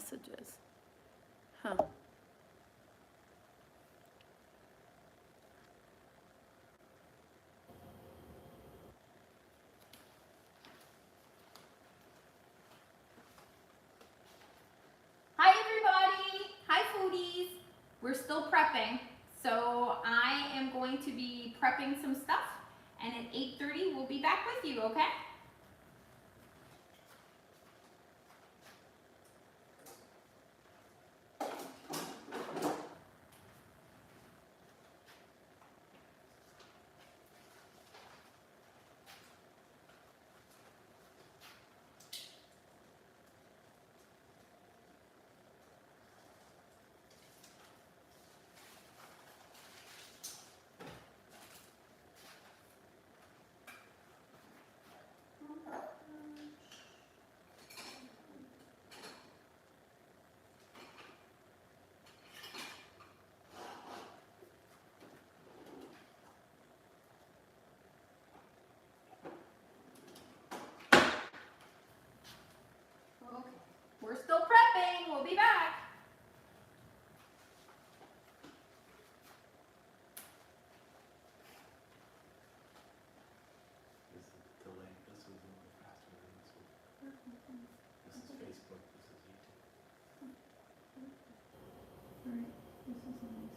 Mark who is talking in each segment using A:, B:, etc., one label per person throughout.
A: messages. Huh. Hi everybody! Hi foodies! We're still prepping, so I am going to be prepping some stuff, and at 8:30 we'll be back with you, okay? Okay, we're still prepping. We'll be back.
B: This is delayed. This was a little faster than this one. This is Facebook. This is YouTube.
A: All right, this is nice.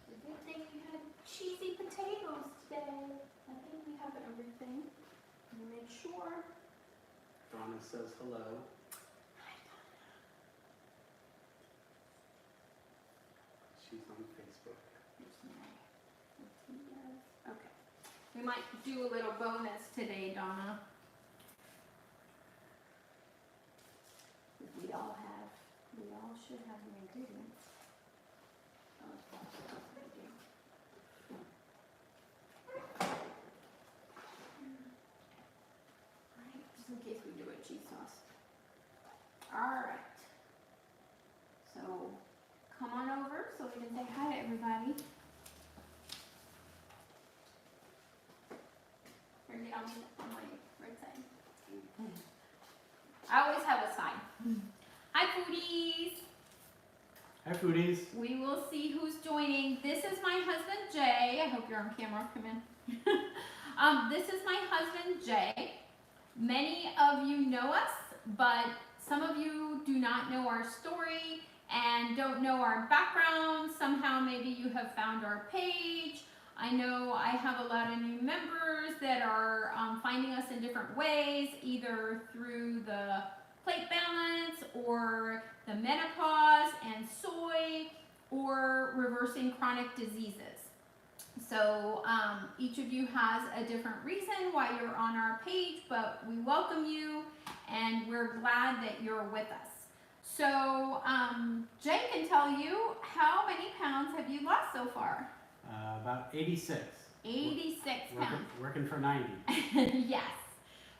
A: The good thing we had cheesy potatoes today. I think we have everything. Let me make sure.
B: Donna says hello. She's on Facebook.
A: Okay. We might do a little bonus today, Donna. We all should have the ingredients. Alright, just in case we do a cheese sauce. Alright. So, come on over so we can say hi to everybody. Here, on my right side. I always have a sign. Hi foodies!
B: Hi foodies.
A: We will see who's joining. This is my husband Jay. I hope you're on camera. Come in. This is my husband Jay. Many of you know us, but some of you do not know our story and don't know our background. Somehow maybe you have found our page. I know I have a lot of new members that are finding us in different ways, either through the plate balance or the menopause and soy or reversing chronic diseases. So each of you has a different reason why you're on our page, but we welcome you and we're glad that you're with us. So Jay can tell you, how many pounds have you lost so far?
B: About 86.
A: 86 pounds.
B: Working for 90.
A: Yes.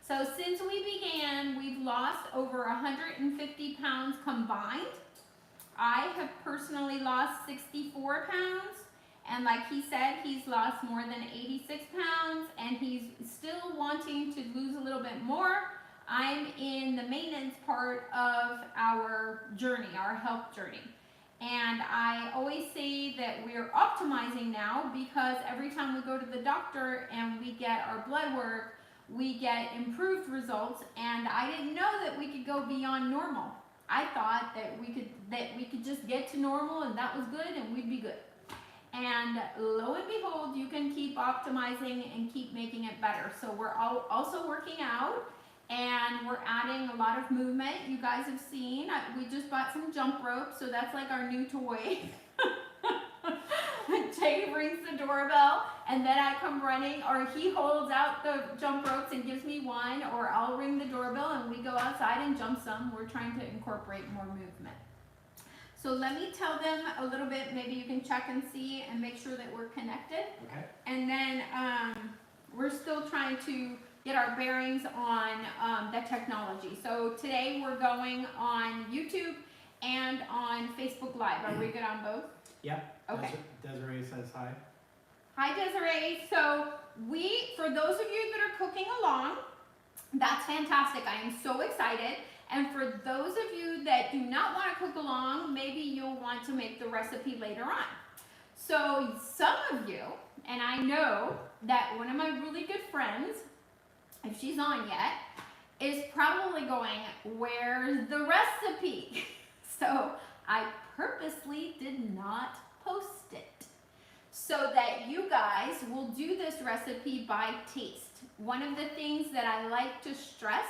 A: So since we began, we've lost over 150 pounds combined. I have personally lost 64 pounds. And like he said, he's lost more than 86 pounds and he's still wanting to lose a little bit more. I'm in the maintenance part of our journey, our health journey. And I always say that we're optimizing now because every time we go to the doctor and we get our blood work, we get improved results, and I didn't know that we could go beyond normal. I thought that we could just get to normal and that was good and we'd be good. And lo and behold, you can keep optimizing and keep making it better. So we're also working out and we're adding a lot of movement. You guys have seen, we just bought some jump ropes, so that's like our new toy. Jay rings the doorbell and then I come running, or he holds out the jump ropes and gives me one, or I'll ring the doorbell and we go outside and jump some. We're trying to incorporate more movement. So let me tell them a little bit, maybe you can check and see and make sure that we're connected.
B: Okay.
A: And then we're still trying to get our bearings on the technology. So today we're going on YouTube and on Facebook Live. Are we good on both?
B: Yep.
A: Okay.
B: Desiree says hi.
A: Hi Desiree. So for those of you that are cooking along, that's fantastic. I am so excited. And for those of you that do not want to cook along, maybe you'll want to make the recipe later on. So some of you, and I know that one of my really good friends, if she's on yet, is probably going, where's the recipe? So I purposely did not post it so that you guys will do this recipe by taste. One of the things that I like to stress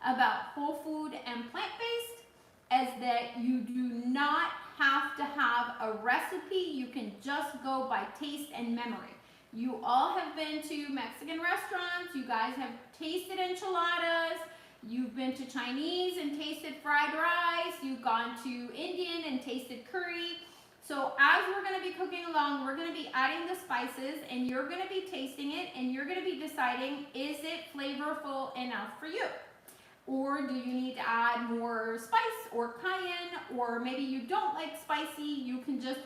A: about whole food and plant-based is that you do not have to have a recipe. You can just go by taste and memory. You all have been to Mexican restaurants. You guys have tasted enchiladas. You've been to Chinese and tasted fried rice. You've gone to Indian and tasted curry. So as we're going to be cooking along, we're going to be adding the spices and you're going to be tasting it and you're going to be deciding, is it flavorful enough for you? Or do you need to add more spice or cayenne, or maybe you don't like spicy, you can just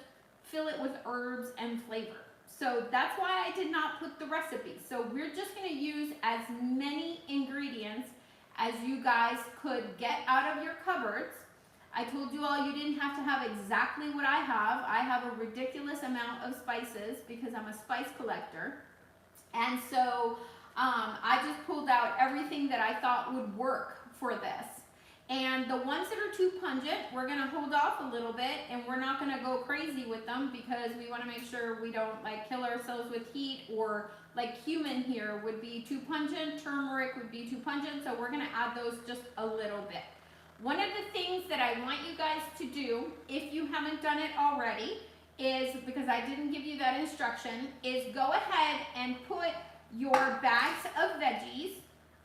A: fill it with herbs and flavor. So that's why I did not put the recipe. So we're just going to use as many ingredients as you guys could get out of your cupboards. I told you all you didn't have to have exactly what I have. I have a ridiculous amount of spices because I'm a spice collector. And so I just pulled out everything that I thought would work for this. And the ones that are too pungent, we're going to hold off a little bit and we're not going to go crazy with them because we want to make sure we don't like kill ourselves with heat, or like cumin here would be too pungent, turmeric would be too pungent, so we're going to add those just a little bit. One of the things that I want you guys to do, if you haven't done it already, is, because I didn't give you that instruction, is go ahead and put your bags of veggies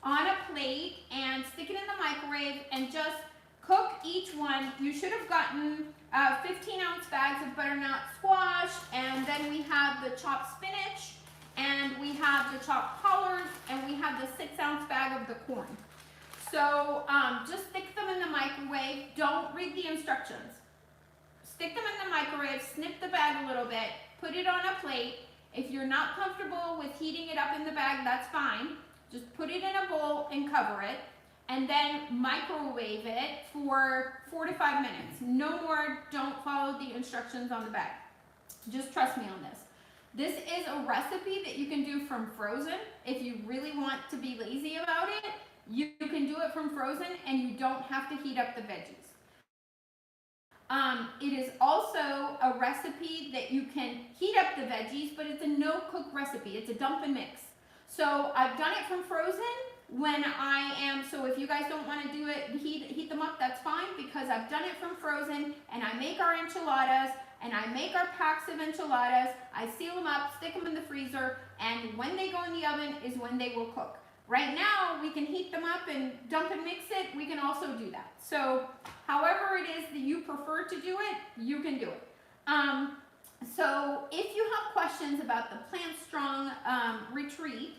A: on a plate and stick it in the microwave and just cook each one. You should have gotten 15-ounce bags of butternut squash, and then we have the chopped spinach, and we have the chopped collards, and we have the 6-ounce bag of the corn. So just stick them in the microwave. Don't read the instructions. Stick them in the microwave, snip the bag a little bit, put it on a plate. If you're not comfortable with heating it up in the bag, that's fine. Just put it in a bowl and cover it, and then microwave it for 4 to 5 minutes. No more, don't follow the instructions on the bag. Just trust me on this. This is a recipe that you can do from frozen. If you really want to be lazy about it, you can do it from frozen and you don't have to heat up the veggies. It is also a recipe that you can heat up the veggies, but it's a no-cook recipe. It's a dump and mix. So I've done it from frozen when I am, so if you guys don't want to do it, heat them up, that's fine, because I've done it from frozen and I make our enchiladas and I make our packs of enchiladas. I seal them up, stick them in the freezer, and when they go in the oven is when they will cook. Right now, we can heat them up and dump and mix it. We can also do that. So however it is that you prefer to do it, you can do it. So if you have questions about the Plant Strong retreat,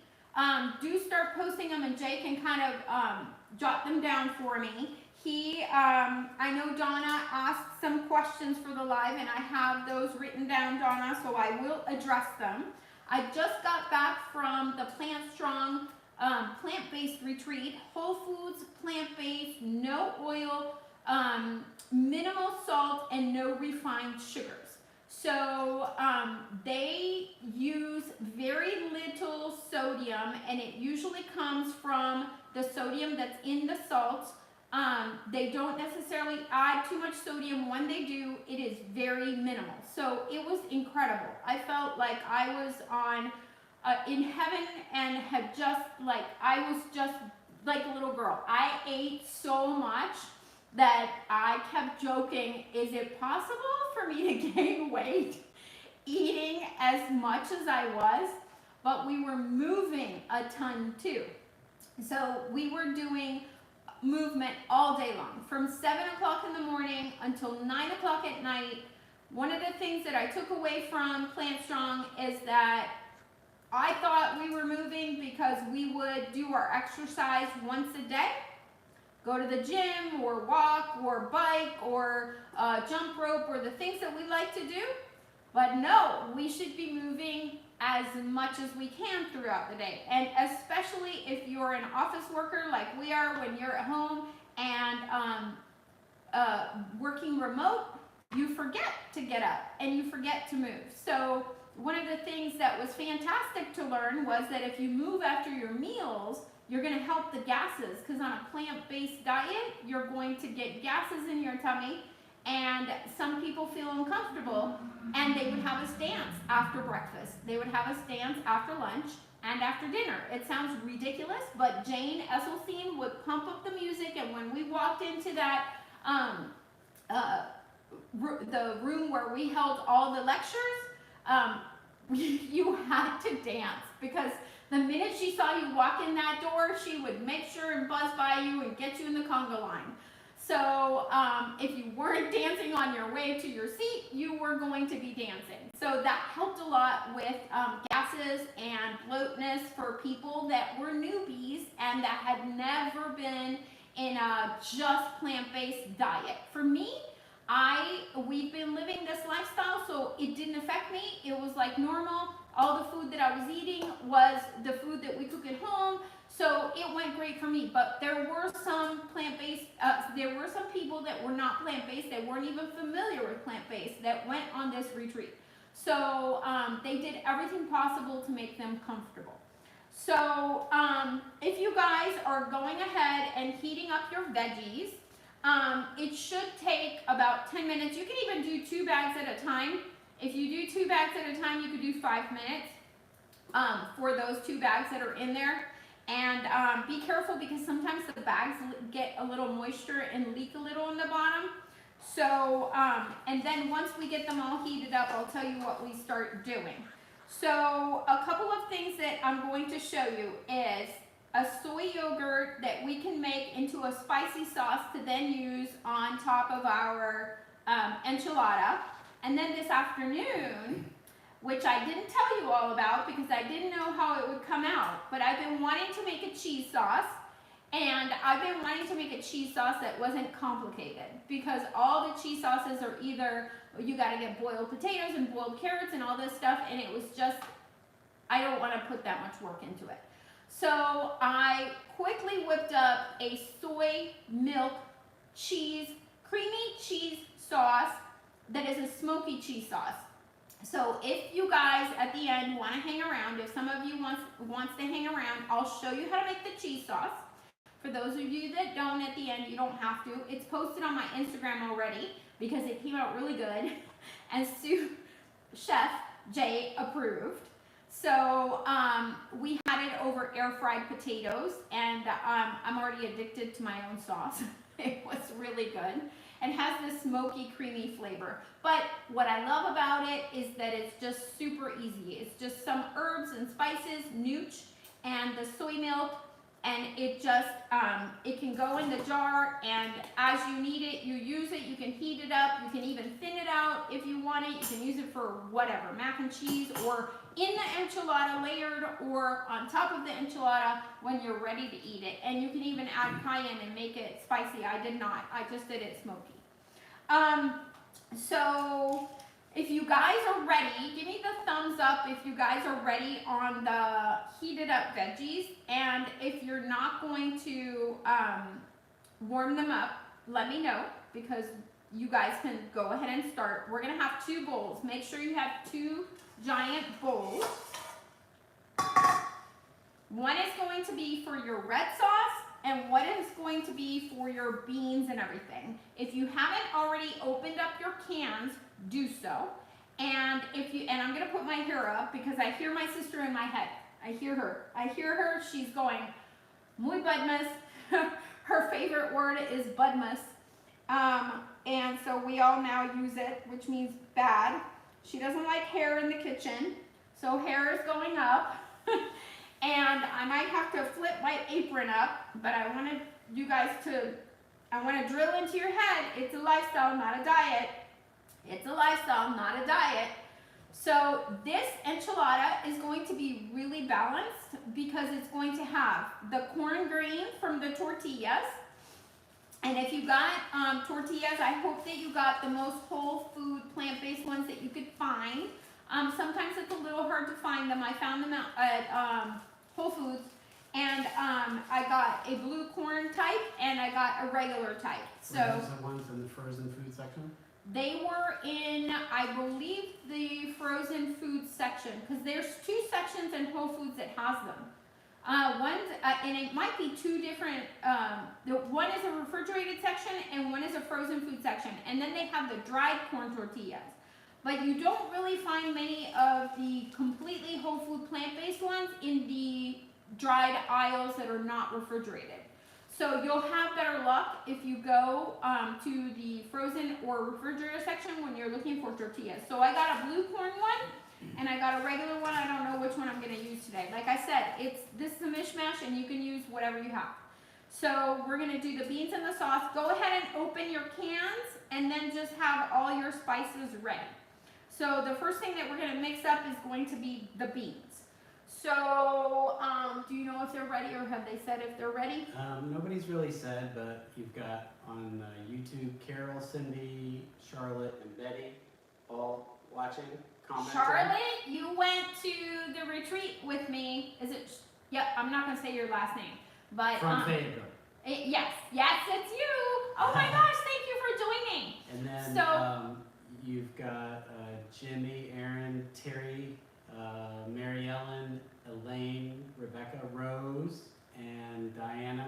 A: do start posting them and Jay can kind of jot them down for me. I know Donna asked some questions for the live and I have those written down, Donna, so I will address them. I just got back from the Plant Strong plant-based retreat, whole foods, plant-based, no oil, minimal salt, and no refined sugars. So they use very little sodium, and it usually comes from the sodium that's in the salt. They don't necessarily add too much sodium. When they do, it is very minimal. So it was incredible. I felt like I was in heaven and had I was just like a little girl. I ate so much that I kept joking, is it possible for me to gain weight eating as much as I was? But we were moving a ton too. So we were doing movement all day long, from 7 o'clock in the morning until 9 o'clock at night. One of the things that I took away from Plant Strong is that I thought we were moving because we would do our exercise once a day, go to the gym or walk or bike or jump rope or the things that we like to do. But no, we should be moving as much as we can throughout the day. And especially if you're an office worker like we are, when you're at home and working remote, you forget to get up and you forget to move. So one of the things that was fantastic to learn was that if you move after your meals, you're going to help the gases, because on a plant-based diet, you're going to get gases in your tummy, and some people feel uncomfortable, and they would have a stance after breakfast. They would have a stance after lunch and after dinner. It sounds ridiculous, but Jane Esselstyn would pump up the music, and when we walked into that the room where we held all the lectures, you had to dance, because the minute she saw you walk in that door, she would make sure and buzz by you and get you in the conga line. So if you weren't dancing on your way to your seat, you were going to be dancing. So that helped a lot with gases and bloatness for people that were newbies and that had never been in a just plant-based diet. For me, we've been living this lifestyle, so it didn't affect me. It was like normal. All the food that I was eating was the food that we cook at home, so it went great for me. But there were some plant-based, there were some people that were not plant-based, that weren't even familiar with plant-based, that went on this retreat. So they did everything possible to make them comfortable. So if you guys are going ahead and heating up your veggies, it should take about 10 minutes. You can even do 2 bags at a time. If you do 2 bags at a time, you could do 5 minutes for those 2 bags that are in there. And be careful, because sometimes the bags get a little moisture and leak a little in the bottom. So, and then once we get them all heated up, I'll tell you what we start doing. So a couple of things that I'm going to show you is a soy yogurt that we can make into a spicy sauce to then use on top of our enchilada. And then this afternoon, which I didn't tell you all about because I didn't know how it would come out, but I've been wanting to make a cheese sauce, and I've been wanting to make a cheese sauce that wasn't complicated, because all the cheese sauces are either, you gotta get boiled potatoes and boiled carrots and all this stuff, and it was just, I don't wanna put that much work into it. So I quickly whipped up a soy milk cheese, creamy cheese sauce that is a smoky cheese sauce. So if you guys at the end want to hang around, if some of you wants to hang around, I'll show you how to make the cheese sauce. For those of you that don't at the end, you don't have to. It's posted on my Instagram already because it came out really good, and Chef Jay approved. So we had it over air fried potatoes, and I'm already addicted to my own sauce. It was really good. It has this smoky, creamy flavor. But what I love about it is that it's just super easy. It's just some herbs and spices, nooch, and the soy milk, and it just, it can go in the jar, and as you need it, you use it. You can heat it up. You can even thin it out if you want it. You can use it for whatever, mac and cheese, or in the enchilada layered, or on top of the enchilada when you're ready to eat it. And you can even add cayenne and make it spicy. I did not. I just did it smoky. So if you guys are ready, give me the thumbs up if you guys are ready on the heated up veggies. And if you're not going to warm them up, let me know, because you guys can go ahead and start. We're gonna have 2 bowls. Make sure you have 2 giant bowls. One is going to be for your red sauce, and what is going to be for your beans and everything. If you haven't already opened up your cans, do so. And and I'm gonna put my hair up because I hear my sister in my head. I hear her, she's going, muy budmas. Her favorite word is budmas. And so we all now use it, which means bad. She doesn't like hair in the kitchen, so hair is going up. And I might have to flip my apron up, but I want to you guys to, I want to drill into your head, it's a lifestyle, not a diet. It's a lifestyle, not a diet. So this enchilada is going to be really balanced because it's going to have the corn grain from the tortillas. And if you got tortillas, I hope that you got the most whole food, plant-based ones that you could find. Sometimes it's a little hard to find them. I found them at Whole Foods. And I got a blue corn type and I got a regular type. So
B: Were those the ones in the frozen food section?
A: they were in, I believe, the frozen food section, because there's two sections in Whole Foods that has them. One's, and it might be two different, one is a refrigerated section and one is a frozen food section. And then they have the dried corn tortillas. But you don't really find many of the completely whole food plant-based ones in the dried aisles that are not refrigerated. So you'll have better luck if you go to the frozen or refrigerator section when you're looking for tortillas. So I got a blue corn one and I got a regular one. I don't know which one I'm going to use today. Like I said, this is a mishmash and you can use whatever you have. So we're going to do the beans and the sauce. Go ahead and open your cans and then just have all your spices ready. So the first thing that we're going to mix up is going to be the beans. So, do you know if they're ready or have they said if they're ready?
B: Nobody's really said, but you've got on YouTube Carol, Cindy, Charlotte, and Betty all watching, commenting.
A: Charlotte, you went to the retreat with me. Is it? Yep, I'm not going to say your last name. But,
B: From Fayetteville.
A: Yes, it's you. Oh my gosh, thank you for joining.
B: And then
A: So,
B: you've got Jimmy, Aaron, Terry, Mary Ellen, Elaine, Rebecca, Rose, and Diana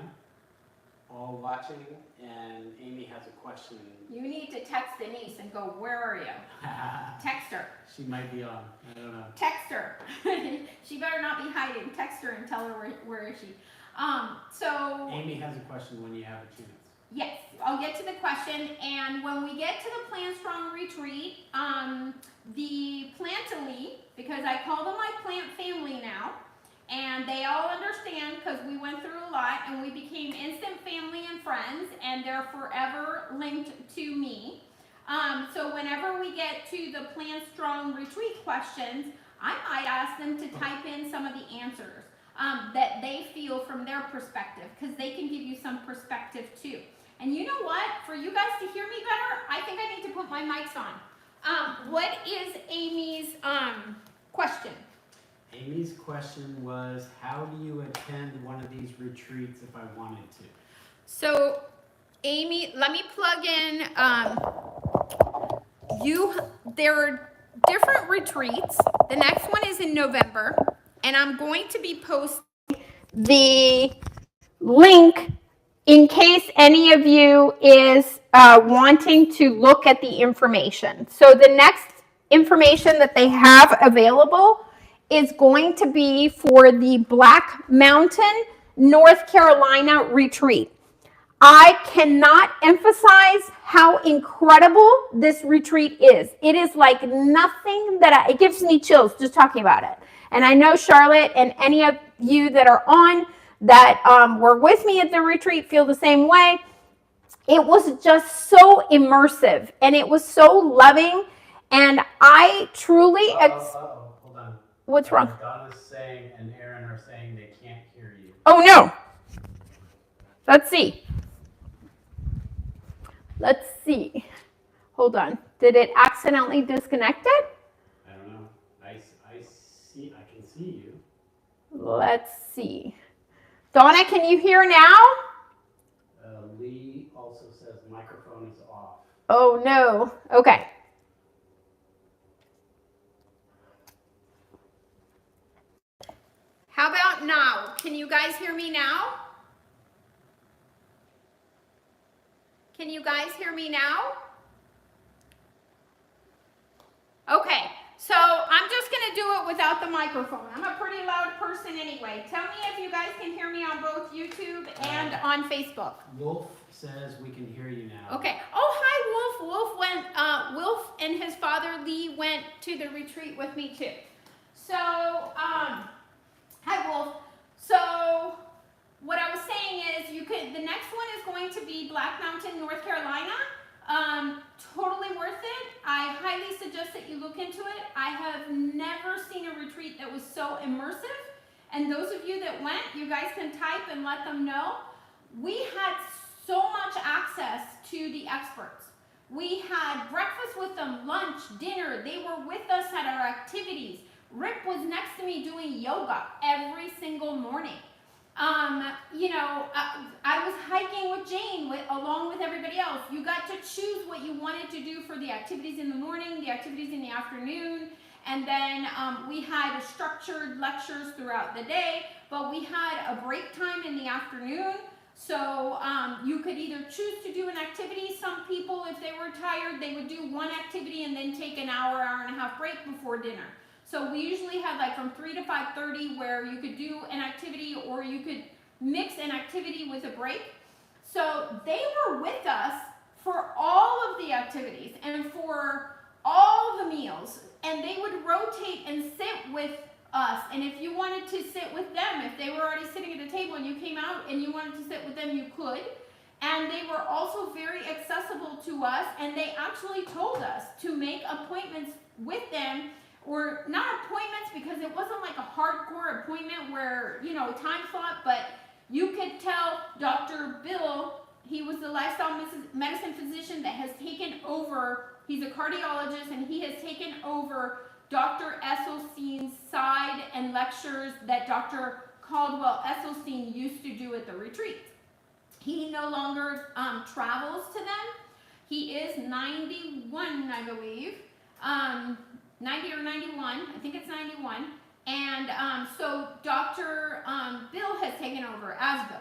B: all watching, and Amy has a question.
A: you need to text Denise and go, where are you? Text her.
B: She might be on, I don't know.
A: Text her. She better not be hiding. Text her and tell her where is she. So
B: Amy has a question when you have a chance.
A: yes, I'll get to the question. And when we get to the Plant Strong retreat, the Plantily, because I call them my plant family now, and they all understand because we went through a lot and we became instant family and friends, and they're forever linked to me. So whenever we get to the Plant Strong retreat questions, I might ask them to type in some of the answers that they feel from their perspective, because they can give you some perspective too. And you know what? For you guys to hear me better, I think I need to put my mics on. What is Amy's question?
B: Amy's question was, how do you attend one of these retreats if I wanted to?
A: So, Amy, let me plug in. There are different retreats. The next one is in November, and I'm going to be posting the link in case any of you is wanting to look at the information. So the next information that they have available is going to be for the Black Mountain, North Carolina retreat. I cannot emphasize how incredible this retreat is. It is like nothing that it gives me chills just talking about it. And I know Charlotte and any of you that are on that were with me at the retreat feel the same way. It was just so immersive and it was so loving. And I truly...
B: Hold on.
A: What's wrong?
B: Donna's saying and Aaron are saying they can't hear you.
A: Oh, no. Let's see. Let's see. Hold on. Did it accidentally disconnect it?
B: I don't know. I can see you.
A: Let's see. Donna, can you hear now?
B: Lee also says microphone is off.
A: Oh, no. Okay. How about now? Can you guys hear me now? Can you guys hear me now? Okay, so I'm just going to do it without the microphone. I'm a pretty loud person anyway. Tell me if you guys can hear me on both YouTube and on Facebook.
B: Wolf says we can hear you now.
A: Okay. Oh, hi, Wolf. Wolf and his father Lee went to the retreat with me too. So, hi, Wolf. So, what I was saying is the next one is going to be Black Mountain, North Carolina. Totally worth it. I highly suggest that you look into it. I have never seen a retreat that was so immersive. And those of you that went, you guys can type and let them know. We had so much access to the experts. We had breakfast with them, lunch, dinner. They were with us at our activities. Rick was next to me doing yoga every single morning. You know, I was hiking with Jane along with everybody else. You got to choose what you wanted to do for the activities in the morning, the activities in the afternoon, and then we had structured lectures throughout the day, but we had a break time in the afternoon. So you could either choose to do an activity. Some people, if they were tired, they would do one activity and then take an hour, hour and a half break before dinner. So we usually had like from 3 to 5:30 where you could do an activity or you could mix an activity with a break. So they were with us for all of the activities and for all the meals, and they would rotate and sit with us. And if you wanted to sit with them, if they were already sitting at the table and you came out and you wanted to sit with them, you could. And they were also very accessible to us, and they actually told us to make appointments with them, or not appointments because it wasn't like a hardcore appointment where, you know, time slot, but you could tell Dr. Bill, he was the lifestyle medicine physician that has taken over, he's a cardiologist, and he has taken over Dr. Esselstein's side and lectures that Dr. Caldwell Esselstyn used to do at the retreats. He no longer travels to them. He is 91, I believe. 90 or 91, I think it's 91. And so Dr. Bill has taken over, Asbill.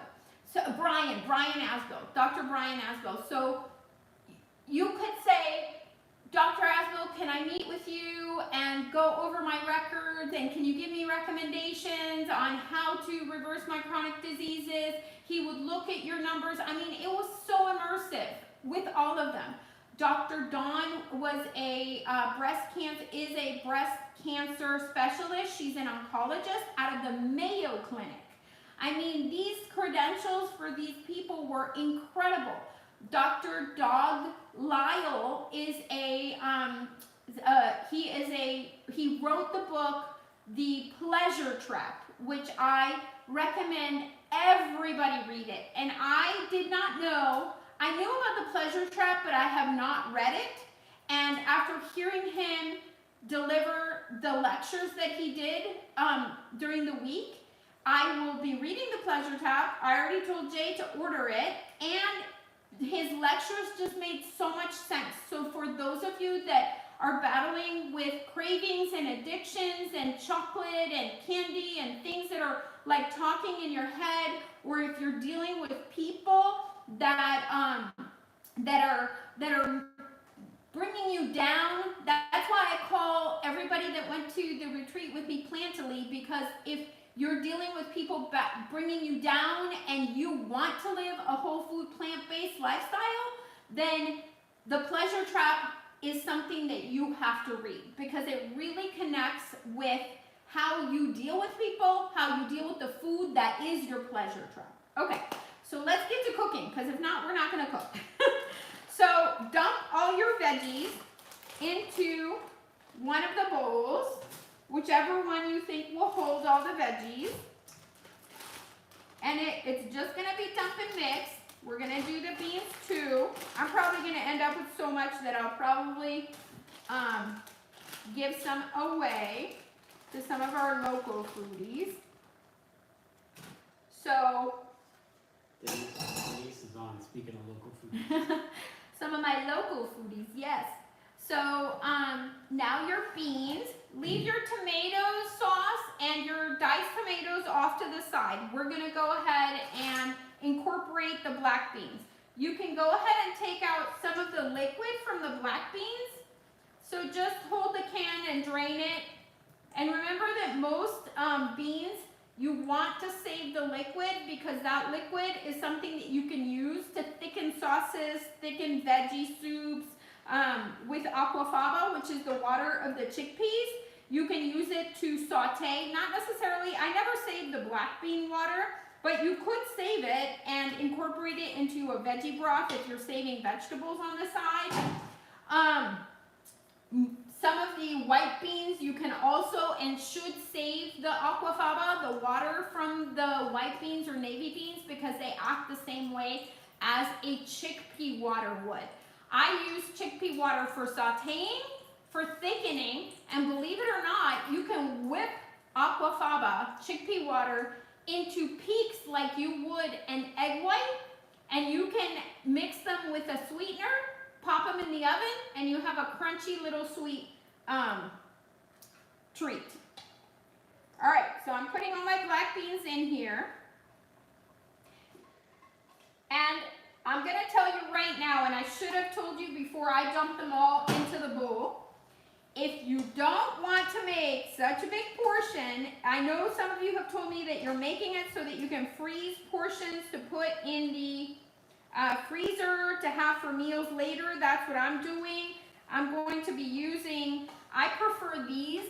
A: So Brian Asbill, Dr. Brian Asbill. So you could say, Dr. Asbill, can I meet with you and go over my records, and can you give me recommendations on how to reverse my chronic diseases? He would look at your numbers. I mean, it was so immersive with all of them. Dr. Dawn was a breast cancer specialist. She's an oncologist out of the Mayo Clinic. I mean, these credentials for these people were incredible. Dr. Doug Lyle is he wrote the book, The Pleasure Trap, which I recommend everybody read it. And I did not know, I knew about The Pleasure Trap, but I have not read it. And after hearing him deliver the lectures that he did during the week, I will be reading The Pleasure Trap. I already told Jay to order it, and his lectures just made so much sense. So for those of you that are battling with cravings and addictions and chocolate and candy and things that are like talking in your head, or if you're dealing with people that are bringing you down, that's why I call everybody that went to the retreat with me Plantily, because if you're dealing with people bringing you down and you want to live a whole food plant-based lifestyle, then The Pleasure Trap is something that you have to read, because it really connects with how you deal with people, how you deal with the food that is your pleasure trap. Okay, so let's get to cooking, because if not, we're not going to cook. So dump all your veggies into one of the bowls, whichever one you think will hold all the veggies. And it's just going to be dump and mix. We're going to do the beans too. I'm probably going to end up with so much that I'll probably give some away to some of our local foodies. So
B: Denise is on, speaking of local foodies.
A: some of my local foodies, yes. So now your beans, leave your tomato sauce and your diced tomatoes off to the side. We're gonna go ahead and incorporate the black beans. You can go ahead and take out some of the liquid from the black beans. So just hold the can and drain it. And remember that most beans, you want to save the liquid, because that liquid is something that you can use to thicken sauces, thicken veggie soups. With aquafaba, which is the water of the chickpeas, you can use it to saute. Not necessarily, I never save the black bean water, But you could save it and incorporate it into a veggie broth if you're saving vegetables on the side. Some of the white beans you can also and should save the aquafaba, the water from the white beans or navy beans, because they act the same way as a chickpea water would. I use chickpea water for sauteing, for thickening, and believe it or not, you can whip aquafaba, chickpea water, into peaks like you would an egg white, and you can mix them with a sweetener, pop them in the oven, and you have a crunchy little sweet treat. All right, so I'm putting all my black beans in here. And I'm going to tell you right now, and I should have told you before I dumped them all into the bowl, if you don't want to make such a big portion, I know some of you have told me that you're making it so that you can freeze portions to put in the freezer to have for meals later. That's what I'm doing. I'm going to be using, I prefer these,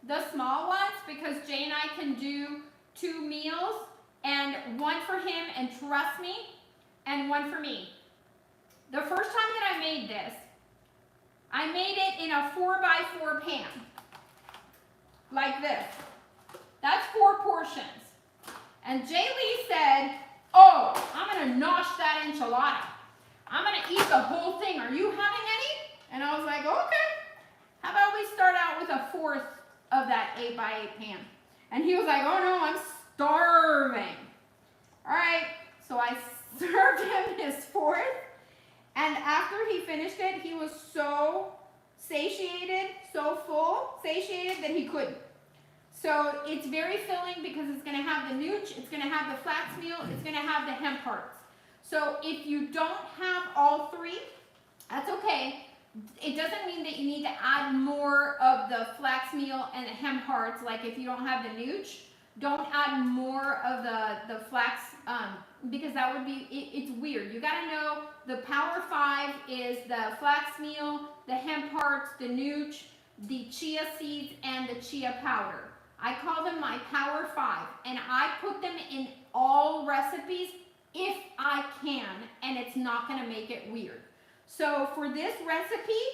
A: the small ones, because Jay and I can do 2 meals, and one for him, and trust me, and one for me. The first time that I made this, I made it in a 4x4 pan, like this. That's 4 portions. And Jay Lee said, oh, I'm gonna nosh that enchilada. I'm gonna eat the whole thing. Are you having any? And I was like, okay. How about we start out with 1/4 of that 8x8 pan? And he was like, oh no, I'm starving. All right, so I served him his 4th. And after he finished it, he was so satiated, so full, satiated that he couldn't. So it's very filling because it's going to have the nooch, it's going to have the flax meal, it's going to have the hemp hearts. So if you don't have all 3, that's okay. It doesn't mean that you need to add more of the flax meal and the hemp hearts. Like if you don't have the nooch, don't add more of the flax, because that would be, it's weird. You got to know the Power 5 is the flax meal, the hemp hearts, the nooch, the chia seeds, and the chia powder. I call them my Power 5, and I put them in all recipes if I can, and it's not going to make it weird. So for this recipe,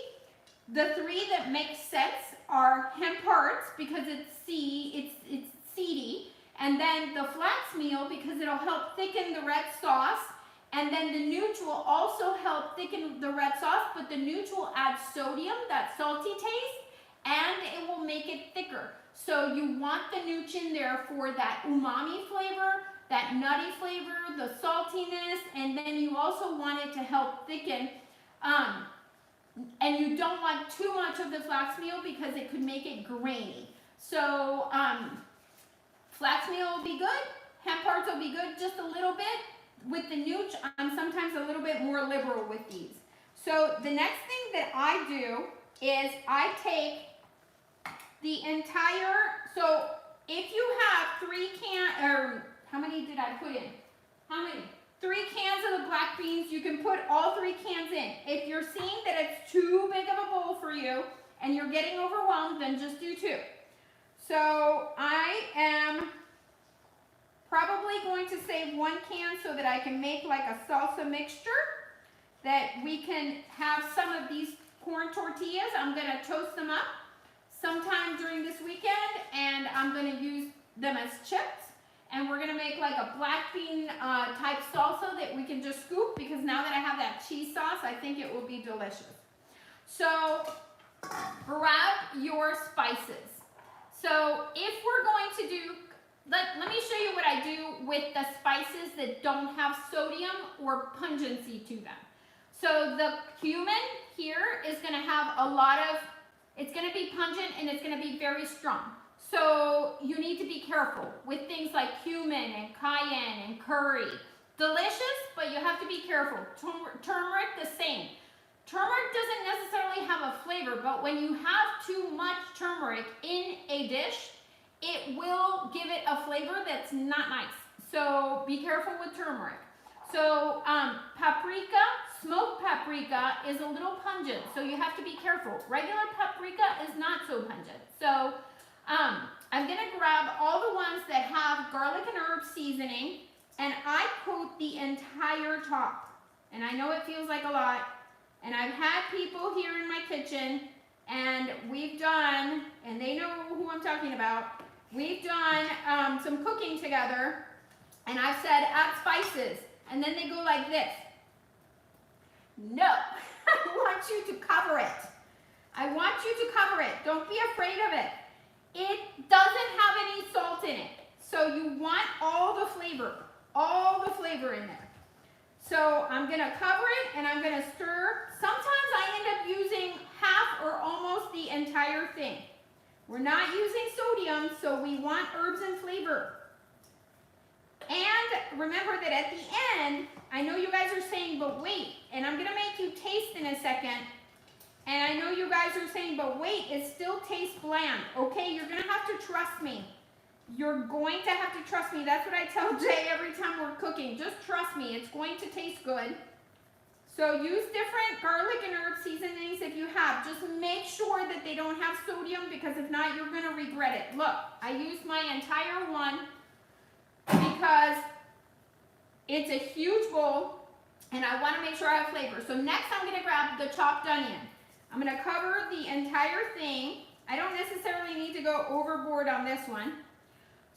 A: the 3 that make sense are hemp hearts, because it's seedy, and then the flax meal because it'll help thicken the red sauce, and then the nooch will also help thicken the red sauce, but the nooch will add sodium, that salty taste, and it will make it thicker. So you want the nooch in there for that umami flavor, that nutty flavor, the saltiness, and then you also want it to help thicken, and you don't want too much of the flax meal because it could make it grainy. So flax meal will be good, hemp hearts will be good just a little bit. With the nooch, I'm sometimes a little bit more liberal with these. So the next thing that I do is I take the entire, so if you have 3 how many did I put in? How many? 3 cans of the black beans, you can put all 3 cans in. If you're seeing that it's too big of a bowl for you and you're getting overwhelmed, then just do 2. So I am probably going to save 1 can so that I can make like a salsa mixture that we can have some of these corn tortillas. I'm going to toast them up sometime during this weekend, and I'm going to use them as chips. And we're going to make like a black bean type salsa that we can just scoop, because now that I have that cheese sauce, I think it will be delicious. So grab your spices. So if we're going to do, let me show you what I do with the spices that don't have sodium or pungency to them. So the cumin here is going to have a lot of, it's going to be pungent and it's going to be very strong. So you need to be careful with things like cumin and cayenne and curry. Delicious, but you have to be careful. Turmeric, the same. Turmeric doesn't necessarily have a flavor, but when you have too much turmeric in a dish, it will give it a flavor that's not nice. So be careful with turmeric. So paprika, smoked paprika is a little pungent, so you have to be careful. Regular paprika is not so pungent. So I'm gonna grab all the ones that have garlic and herb seasoning, and I coat the entire top. And I know it feels like a lot, and I've had people here in my kitchen, and we've done, and they know who I'm talking about, we've done some cooking together, and I've said add spices, and then they go like this. No, I want you to cover it. I want you to cover it. Don't be afraid of it. It doesn't have any salt in it. So you want all the flavor in there. So I'm gonna cover it and I'm gonna stir. Sometimes I end up using half or almost the entire thing. We're not using sodium, so we want herbs and flavor. And remember that at the end, I know you guys are saying, but wait, and I'm gonna make you taste in a second. And I know you guys are saying, but wait, it still tastes bland. Okay, you're gonna have to trust me. You're going to have to trust me. That's what I tell Jay every time we're cooking. Just trust me, it's going to taste good. So use different garlic and herb seasonings if you have. Just make sure that they don't have sodium, because if not, you're gonna regret it. Look, I used my entire one because it's a huge bowl and I wanna make sure I have flavor. So next I'm gonna grab the chopped onion. I'm gonna cover the entire thing. I don't necessarily need to go overboard on this one.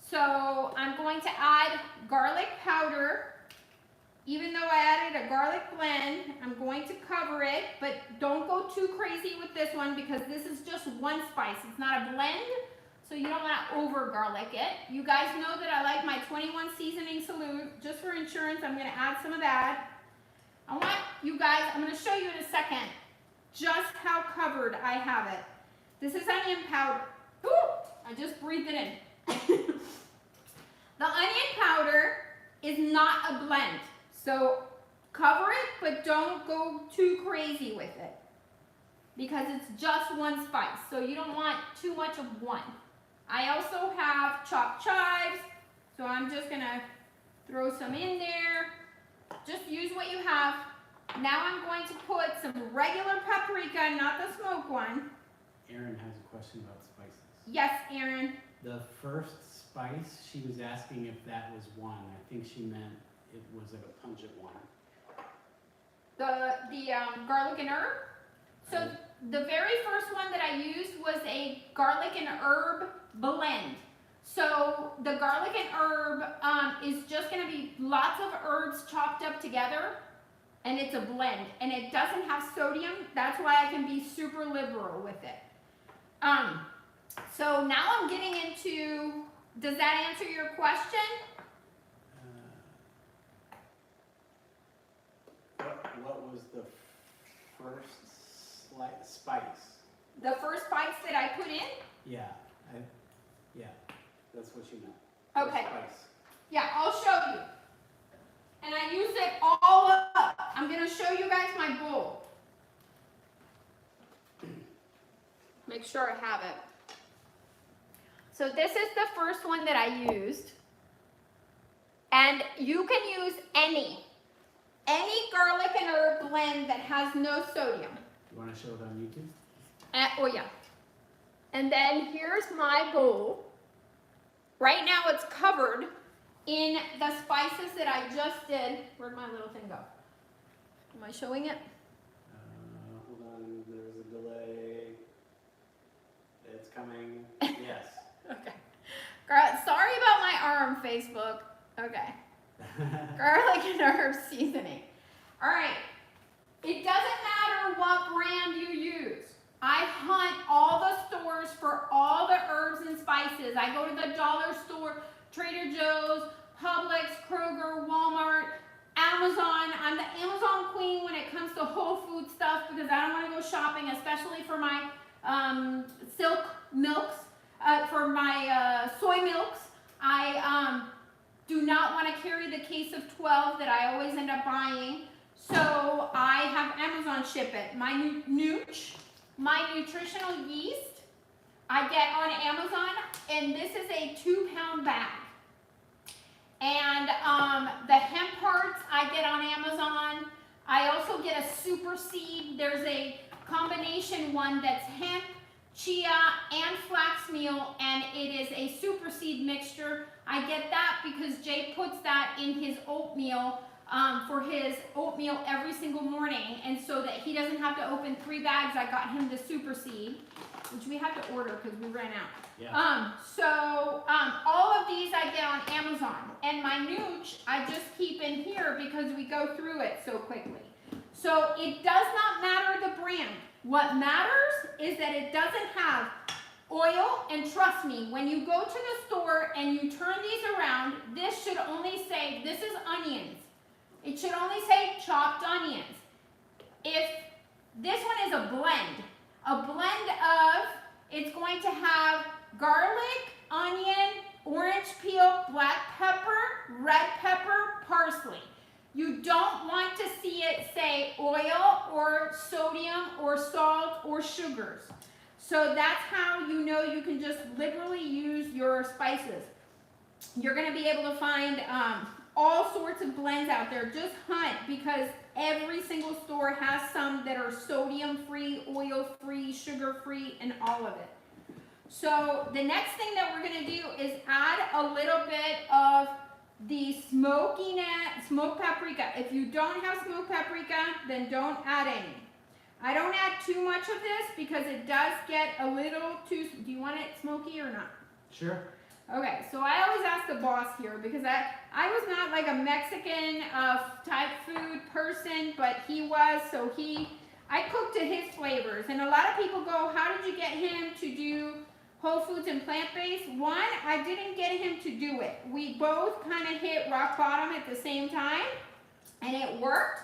A: So I'm going to add garlic powder. Even though I added a garlic blend, I'm going to cover it, but don't go too crazy with this one because this is just one spice. It's not a blend, so you don't want to over garlic it. You guys know that I like my 21 seasoning salute. Just for insurance, I'm gonna add some of that. I want you guys, I'm gonna show you in a second just how covered I have it. This is onion powder. Ooh, I just breathed it in. The onion powder is not a blend. So cover it, but don't go too crazy with it because it's just one spice. So you don't want too much of one. I also have chopped chives, so I'm just gonna throw some in there. Just use what you have. Now I'm going to put some regular paprika, not the smoked one.
B: Erin has a question about spices.
A: Yes, Erin.
B: The first spice, she was asking if that was one. I think she meant it was like a pungent one.
A: The garlic and herb. So the very first one that I used was a garlic and herb blend. So the garlic and herb is just going to be lots of herbs chopped up together, and it's a blend, and it doesn't have sodium. That's why I can be super liberal with it. So now I'm getting into, does that answer your question?
B: What was the first spice?
A: The first spice that I put in?
B: Yeah, that's what she meant.
A: Okay.
B: Spice.
A: Yeah, I'll show you. And I use it all up. I'm going to show you guys my bowl. Make sure I have it. So this is the first one that I used. And you can use any garlic and herb blend that has no sodium.
B: You want to show it on YouTube?
A: Oh yeah. And then here's my bowl. Right now it's covered in the spices that I just did. Where'd my little thing go? Am I showing it?
B: Hold on, there's a delay. It's coming. Yes.
A: Okay. Sorry about my arm, Facebook. Okay. Garlic and herb seasoning. All right. It doesn't matter what brand you use. I hunt all the stores for all the herbs and spices. I go to the dollar store, Trader Joe's, Publix, Kroger, Walmart, Amazon. I'm the Amazon queen when it comes to whole food stuff because I don't want to go shopping, especially for my silk milks, for my soy milks. I do not want to carry the case of 12 that I always end up buying. So I have Amazon ship it. My nooch, my nutritional yeast, I get on Amazon, and this is a 2-pound bag. And the hemp parts I get on Amazon. I also get a super seed. There's a combination one that's hemp, chia, and flax meal, and it is a super seed mixture. I get that because Jay puts that in his oatmeal for his oatmeal every single morning, and so that he doesn't have to open 3 bags, I got him the super seed, which we have to order because we ran out.
B: Yeah.
A: All of these I get on Amazon, and my nooch I just keep in here because we go through it so quickly. So it does not matter the brand. What matters is that it doesn't have oil, and trust me, when you go to the store and you turn these around, this should only say, this is onions. It should only say chopped onions. If this one is a blend of, it's going to have garlic, onion, orange peel, black pepper, red pepper, parsley. You don't want to see it say oil or sodium or salt or sugars. So that's how you know you can just liberally use your spices. You're going to be able to find all sorts of blends out there. Just hunt, because every single store has some that are sodium-free, oil-free, sugar-free, and all of it. So the next thing that we're going to do is add a little bit of the smoked paprika. If you don't have smoked paprika, then don't add any. I don't add too much of this because it does get a little too, do you want it smoky or not?
B: Sure.
A: Okay, so I always ask the boss here because I was not like a Mexican type food person, but he was, so I cooked to his flavors. And a lot of people go, how did you get him to do whole foods and plant-based? One, I didn't get him to do it. We both kind of hit rock bottom at the same time, and it worked.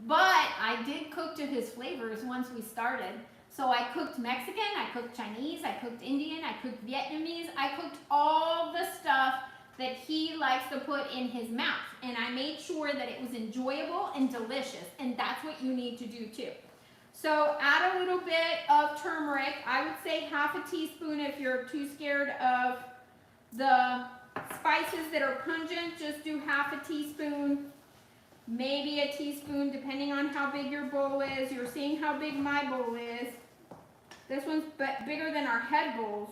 A: But I did cook to his flavors once we started. So I cooked Mexican, I cooked Chinese, I cooked Indian, I cooked Vietnamese, I cooked all the stuff that he likes to put in his mouth. And I made sure that it was enjoyable and delicious, and that's what you need to do too. So add a little bit of turmeric. I would say half a teaspoon if you're too scared of the spices that are pungent. Just do half a teaspoon, maybe a teaspoon, depending on how big your bowl is. You're seeing how big my bowl is. This one's bigger than our head bowls.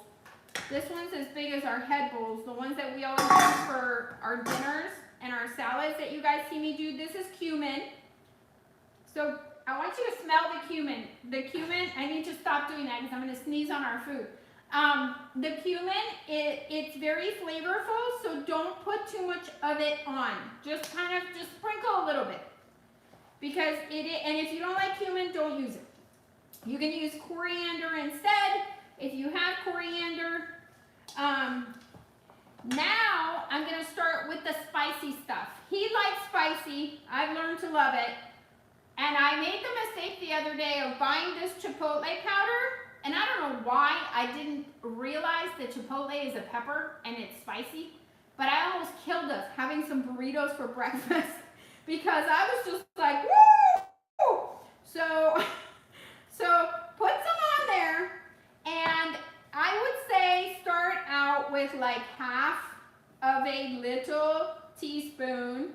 A: This one's as big as our head bowls, the ones that we always use for our dinners and our salads that you guys see me do. This is cumin. So I want you to smell the cumin. The cumin, I need to stop doing that because I'm going to sneeze on our food. The cumin, it's very flavorful, so don't put too much of it on. Just sprinkle a little bit. Because and if you don't like cumin, don't use it. You can use coriander instead if you have coriander. Now I'm going to start with the spicy stuff. He likes spicy. I've learned to love it. And I made the mistake the other day of buying this chipotle powder, and I don't know why I didn't realize that chipotle is a pepper and it's spicy, but I almost killed us having some burritos for breakfast because I was just like, woo! So put some on there, and I would say start out with like half of a little teaspoon.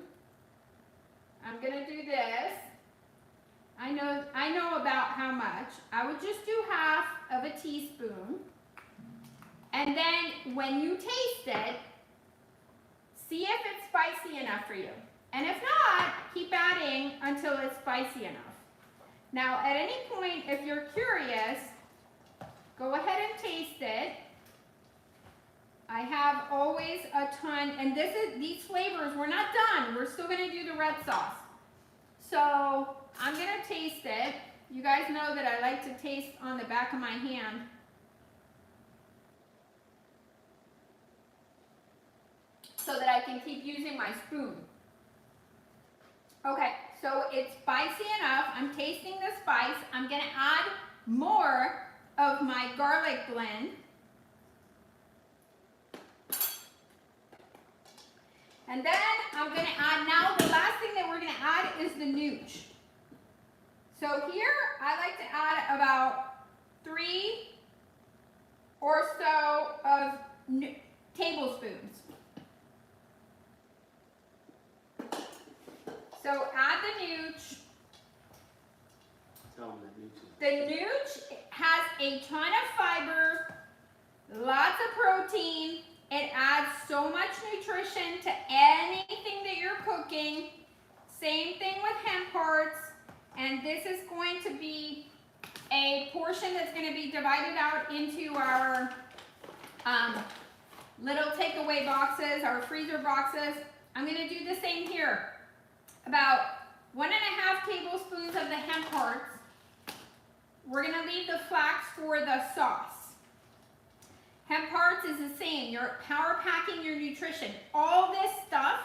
A: I'm gonna do this. I know about how much. I would just do half of a teaspoon. And then when you taste it, see if it's spicy enough for you. And if not, keep adding until it's spicy enough. Now, at any point, if you're curious, go ahead and taste it. I have always a ton, and these flavors, we're not done. We're still gonna do the red sauce. So I'm going to taste it. You guys know that I like to taste on the back of my hand. So that I can keep using my spoon. Okay, so it's spicy enough. I'm tasting the spice. I'm going to add more of my garlic blend. And then I'm going to add, now the last thing that we're going to add is the nooch. So here I like to add about 3 or so of tablespoons. So add the nooch.
B: tell them that nooch is.
A: The nooch has a ton of fiber, lots of protein. It adds so much nutrition to anything that you're cooking. Same thing with hemp hearts. And this is going to be a portion that's going to be divided out into our little takeaway boxes, our freezer boxes. I'm going to do the same here. About 1.5 tablespoons of the hemp hearts. We're going to leave the flax for the sauce. Hemp hearts is the same. You're power packing your nutrition. All this stuff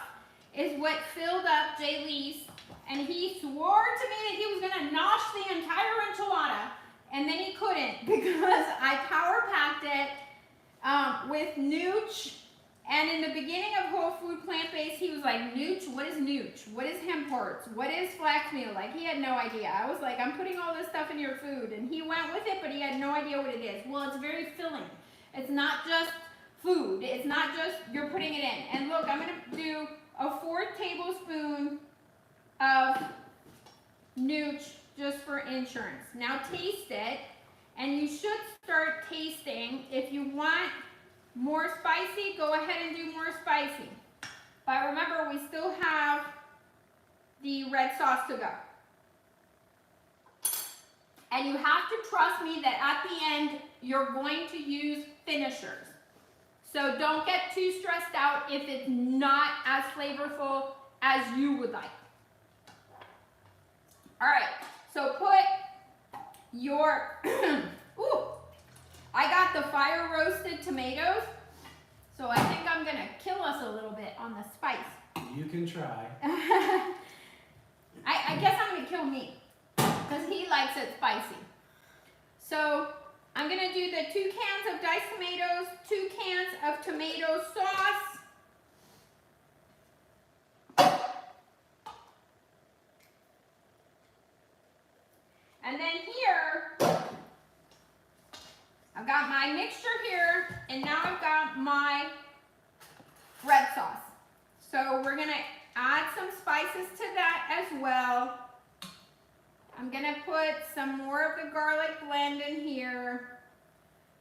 A: is what filled up Jay Lee's, and he swore to me that he was going to nosh the entire enchilada, and then he couldn't because I power packed it with nooch. And in the beginning of Whole Food Plant-Based, he was like, nooch? What is nooch? What is hemp hearts? What is flax meal? Like, he had no idea. I was like, I'm putting all this stuff in your food. And he went with it, but he had no idea what it is. Well, it's very filling. It's not just food. It's not just you're putting it in. And look, I'm going to do a 4th tablespoon of nooch just for insurance. Now taste it. And you should start tasting. If you want more spicy, go ahead and do more spicy. But remember, we still have the red sauce to go. And you have to trust me that at the end, you're going to use finishers. So don't get too stressed out if it's not as flavorful as you would like. All right, so put your, ooh, I got the fire roasted tomatoes, so I think I'm gonna kill us a little bit on the spice.
B: You can try.
A: I guess I'm gonna kill me, because he likes it spicy. So I'm gonna do the 2 cans of diced tomatoes, 2 cans of tomato sauce. And then here, I've got my mixture here, and now I've got my red sauce. So we're gonna add some spices to that as well. I'm gonna put some more of the garlic blend in here.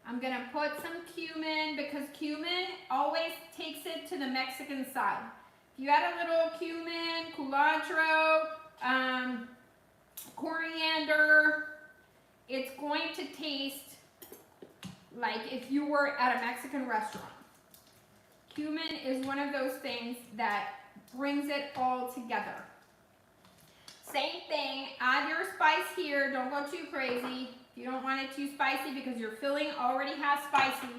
A: I'm gonna put some cumin, because cumin always takes it to the Mexican side. If you add a little cumin, culantro, coriander, it's going to taste like if you were at a Mexican restaurant. Cumin is one of those things that brings it all together. Same thing, add your spice here, don't go too crazy. If you don't want it too spicy because your filling already has spicy,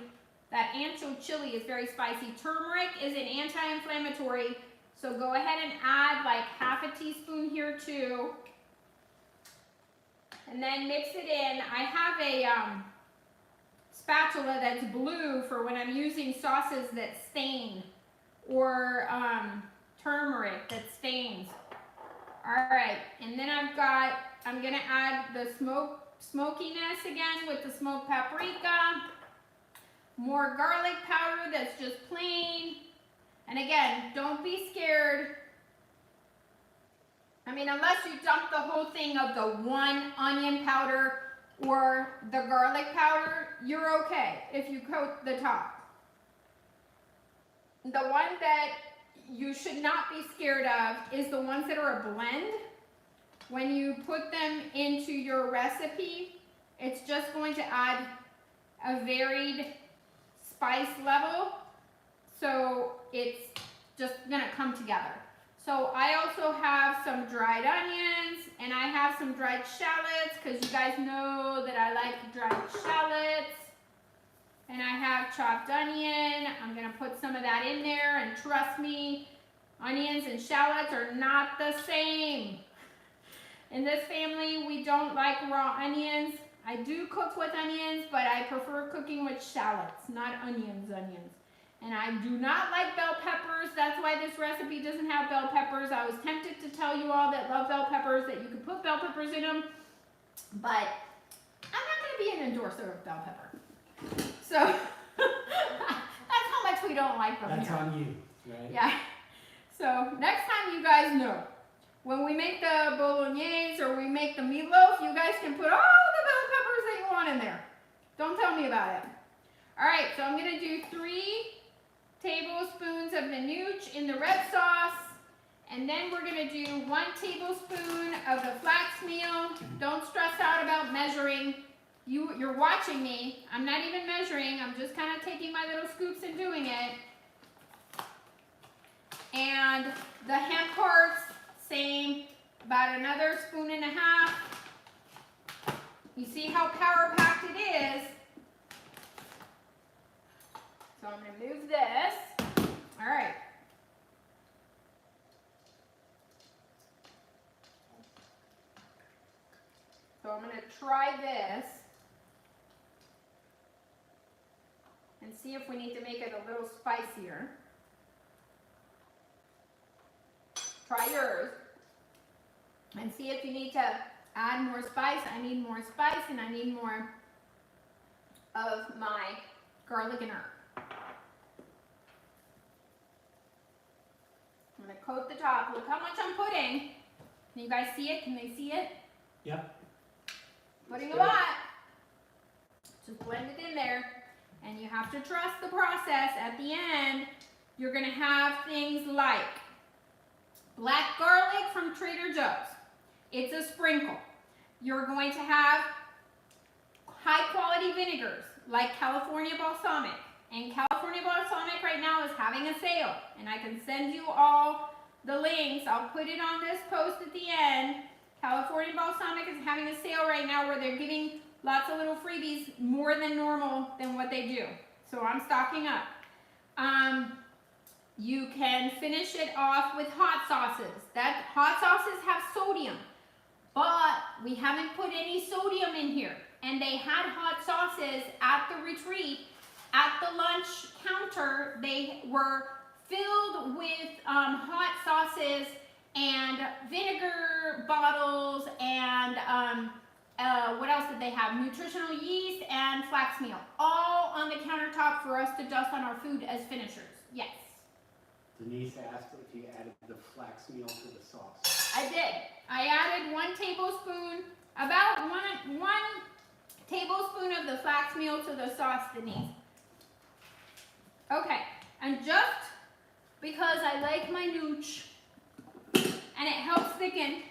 A: that ancho chili is very spicy. Turmeric is an anti-inflammatory, so go ahead and add like half a teaspoon here too. And then mix it in. I have a spatula that's blue for when I'm using sauces that stain, or turmeric that stains. All right, and then I'm gonna add the smokiness again with the smoked paprika, more garlic powder that's just plain. And again, don't be scared. I mean, unless you dump the whole thing of the 1 onion powder or the garlic powder, you're okay if you coat the top. The one that you should not be scared of is the ones that are a blend. When you put them into your recipe, it's just going to add a varied spice level, so it's just gonna come together. So I also have some dried onions, and I have some dried shallots, because you guys know that I like dried shallots. And I have chopped onion. I'm gonna put some of that in there, and trust me, onions and shallots are not the same. In this family, we don't like raw onions. I do cook with onions, but I prefer cooking with shallots, not onions. And I do not like bell peppers. That's why this recipe doesn't have bell peppers. I was tempted to tell you all that love bell peppers that you could put bell peppers in them, but I'm not gonna be an endorser of bell pepper. So that's how much we don't like them.
B: That's
A: here.
B: on you, right?
A: Yeah. So next time, you guys know. when we make the bolognese or we make the meatloaf, you guys can put all the bell peppers that you want in there. Don't tell me about it. All right, so I'm gonna do 3 tablespoons of the nooch in the red sauce, and then we're gonna do 1 tablespoon of the flax meal. Don't stress out about measuring. You're watching me. I'm not even measuring. I'm just kind of taking my little scoops and doing it. And the hemp hearts, same, about another 1.5 spoons. You see how power packed it is. So I'm going to move this. All right. So I'm going to try this and see if we need to make it a little spicier. Try yours and see if you need to add more spice. I need more spice and I need more of my garlic and herb. I'm going to coat the top. Look how much I'm putting. Can you guys see it? Can they see it?
B: Yep.
A: Putting a lot. Just blend it in there. And you have to trust the process. At the end, you're going to have things like black garlic from Trader Joe's. It's a sprinkle. You're going to have high quality vinegars like California Balsamic. And California Balsamic right now is having a sale. And I can send you all the links. I'll put it on this post at the end. California Balsamic is having a sale right now where they're giving lots of little freebies, more than normal than what they do. So I'm stocking up. You can finish it off with hot sauces. That hot sauces have sodium, but we haven't put any sodium in here. And they had hot sauces at the retreat. At the lunch counter, they were filled with hot sauces and vinegar bottles and what else did they have? Nutritional yeast and flax meal. All on the countertop for us to dust on our food as finishers. Yes.
B: Denise asked if you added the flax meal to the sauce.
A: I did. I added 1 tablespoon, about one tablespoon of the flax meal to the sauce, Denise. Okay, and just because I like my nooch and it helps thicken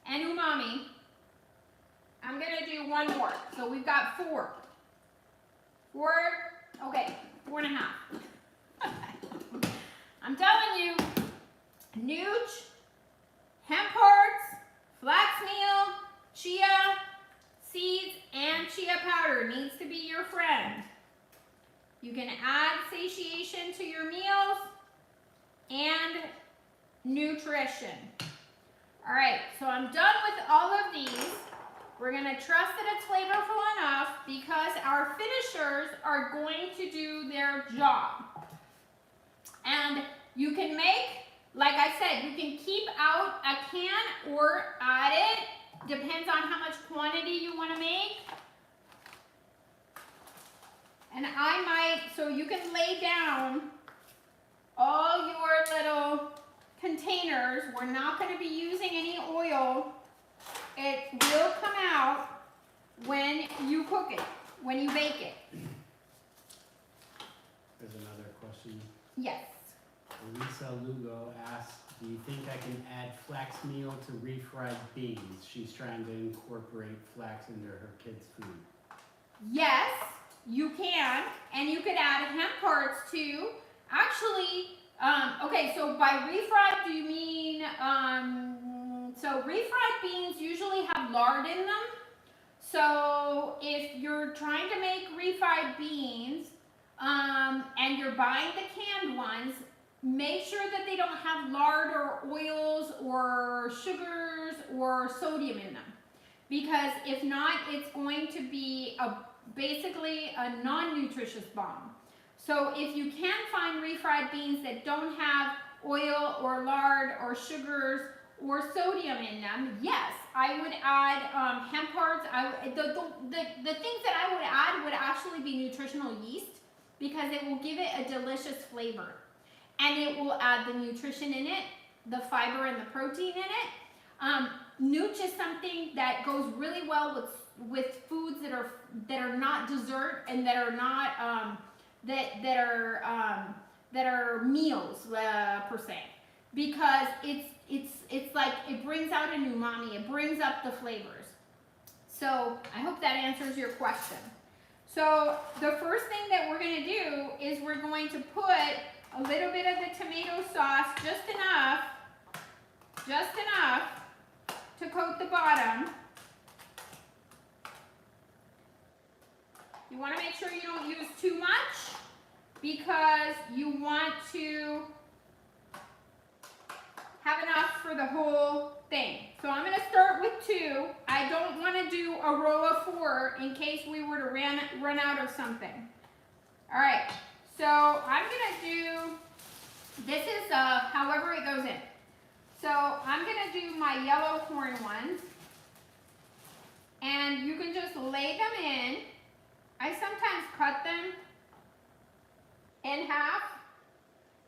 A: and umami, I'm gonna do 1 more. So we've got 4. 4, okay, 4.5. I'm telling you, nooch, hemp hearts, flax meal, chia seeds, and chia powder needs to be your friend. You can add satiation to your meals and nutrition. All right, so I'm done with all of these. We're going to trust that it's flavorful enough because our finishers are going to do their job. And you can make, like I said, you can keep out a can or add it. Depends on how much quantity you want to make. And I might, so you can lay down all your little containers. We're not going to be using any oil. It will come out when you cook it, when you bake it.
B: There's another question.
A: Yes.
B: Lisa Lugo asked, do you think I can add flax meal to refried beans? She's trying to incorporate flax into her kids' food.
A: Yes, you can. And you could add hemp hearts too. Actually, okay, so by refried, do you mean, so refried beans usually have lard in them. So if you're trying to make refried beans and you're buying the canned ones, make sure that they don't have lard or oils or sugars or sodium in them. Because if not, it's going to be basically a non-nutritious bomb. So if you can find refried beans that don't have oil or lard or sugars or sodium in them, yes, I would add hemp hearts. The things that I would add would actually be nutritional yeast because it will give it a delicious flavor. And it will add the nutrition in it, the fiber and the protein in it. Nooch is something that goes really well with foods that are not dessert and that are not that are meals per se, because it's like it brings out an umami, it brings up the flavors. So I hope that answers your question. So the first thing that we're going to do is we're going to put a little bit of the tomato sauce, just enough to coat the bottom. You want to make sure you don't use too much because you want to have enough for the whole thing. So I'm going to start with 2. I don't want to do a row of 4 in case we were to run out of something. All right, so I'm going to do, this is however it goes in. So I'm going to do my yellow corn ones, and you can just lay them in. I sometimes cut them in half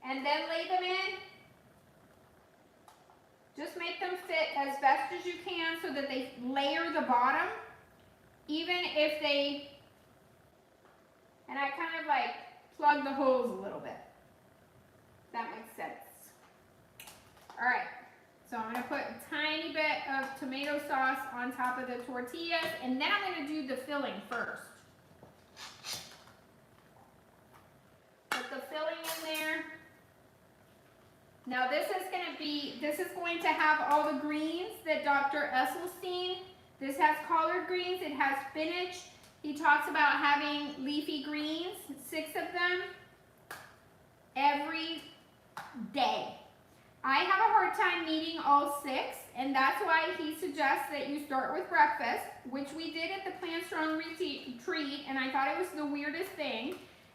A: and then lay them in. Just make them fit as best as you can so that they layer the bottom, even if they, and I kind of like plug the holes a little bit. That makes sense. All right, so I'm going to put a tiny bit of tomato sauce on top of the tortillas, and then I'm going to do the filling first. Put the filling in there. Now this is going to have all the greens that Dr. Esselstyn, this has collard greens, it has spinach. He talks about having leafy greens, 6 of them, every day. I have a hard time eating all 6, and that's why he suggests that you start with breakfast, which we did at the Plant Strong retreat, and I thought it was the weirdest thing.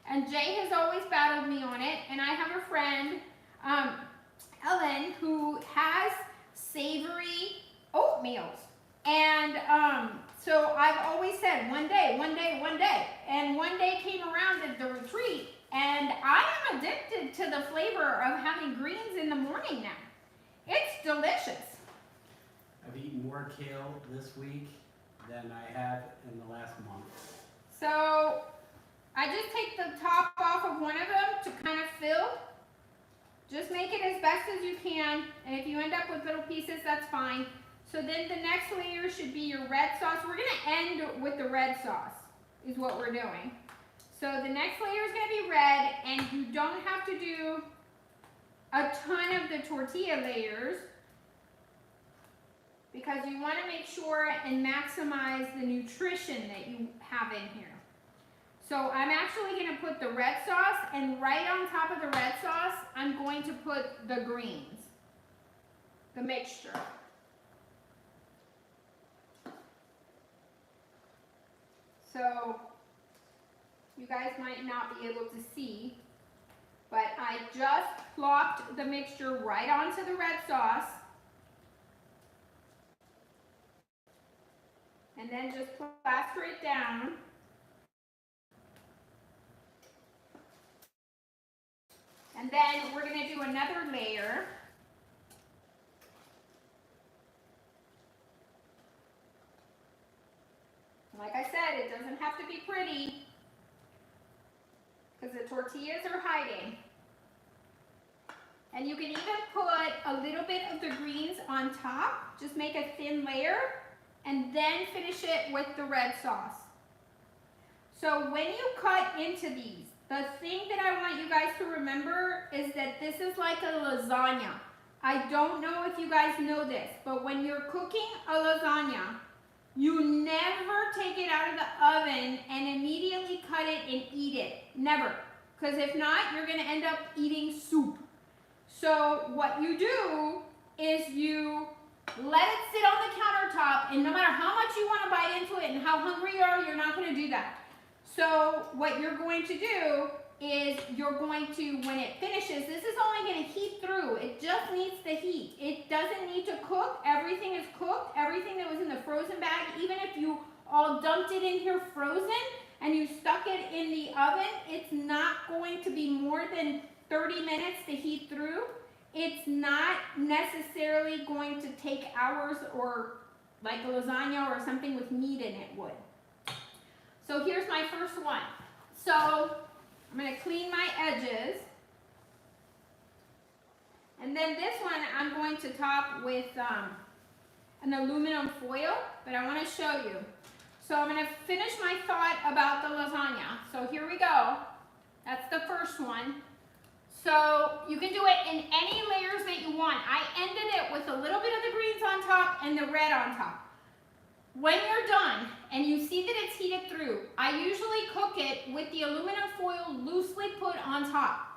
A: And Jay has always battled me on it, and I have a friend, Ellen, who has savory oatmeals. And so I've always said one day. And one day came around at the retreat, and I am addicted to the flavor of having greens in the morning now. It's delicious.
B: I've eaten more kale this week than I have in the last month.
A: So I just take the top off of one of them to kind of fill. Just make it as best as you can, and if you end up with little pieces, that's fine. So then the next layer should be your red sauce. We're going to end with the red sauce, is what we're doing. So the next layer is going to be red, and you don't have to do a ton of the tortilla layers because you want to make sure and maximize the nutrition that you have in here. So I'm actually going to put the red sauce, and right on top of the red sauce, I'm going to put the greens, the mixture. So you guys might not be able to see, but I just plopped the mixture right onto the red sauce, and then just plaster it down. And then we're going to do another layer. Like I said, it doesn't have to be pretty because the tortillas are hiding. And you can even put a little bit of the greens on top. Just make a thin layer and then finish it with the red sauce. So when you cut into these, the thing that I want you guys to remember is that this is like a lasagna. I don't know if you guys know this, but when you're cooking a lasagna, you never take it out of the oven and immediately cut it and eat it. Never. Because if not, you're going to end up eating soup. So what you do is you let it sit on the countertop, and no matter how much you want to bite into it and how hungry you are, you're not going to do that. So what you're going to do is you're going to, when it finishes, this is only going to heat through. It just needs the heat. It doesn't need to cook. Everything is cooked. Everything that was in the frozen bag, even if you all dumped it in here frozen and you stuck it in the oven, it's not going to be more than 30 minutes to heat through. it's not necessarily going to take hours or like a lasagna or something with meat in it would. So here's my first one. So I'm going to clean my edges. And then this one I'm going to top with an aluminum foil, but I want to show you. So I'm going to finish my thought about the lasagna. So here we go. That's the first one. So you can do it in any layers that you want. I ended it with a little bit of the greens on top and the red on top. When you're done and you see that it's heated through, I usually cook it with the aluminum foil loosely put on top.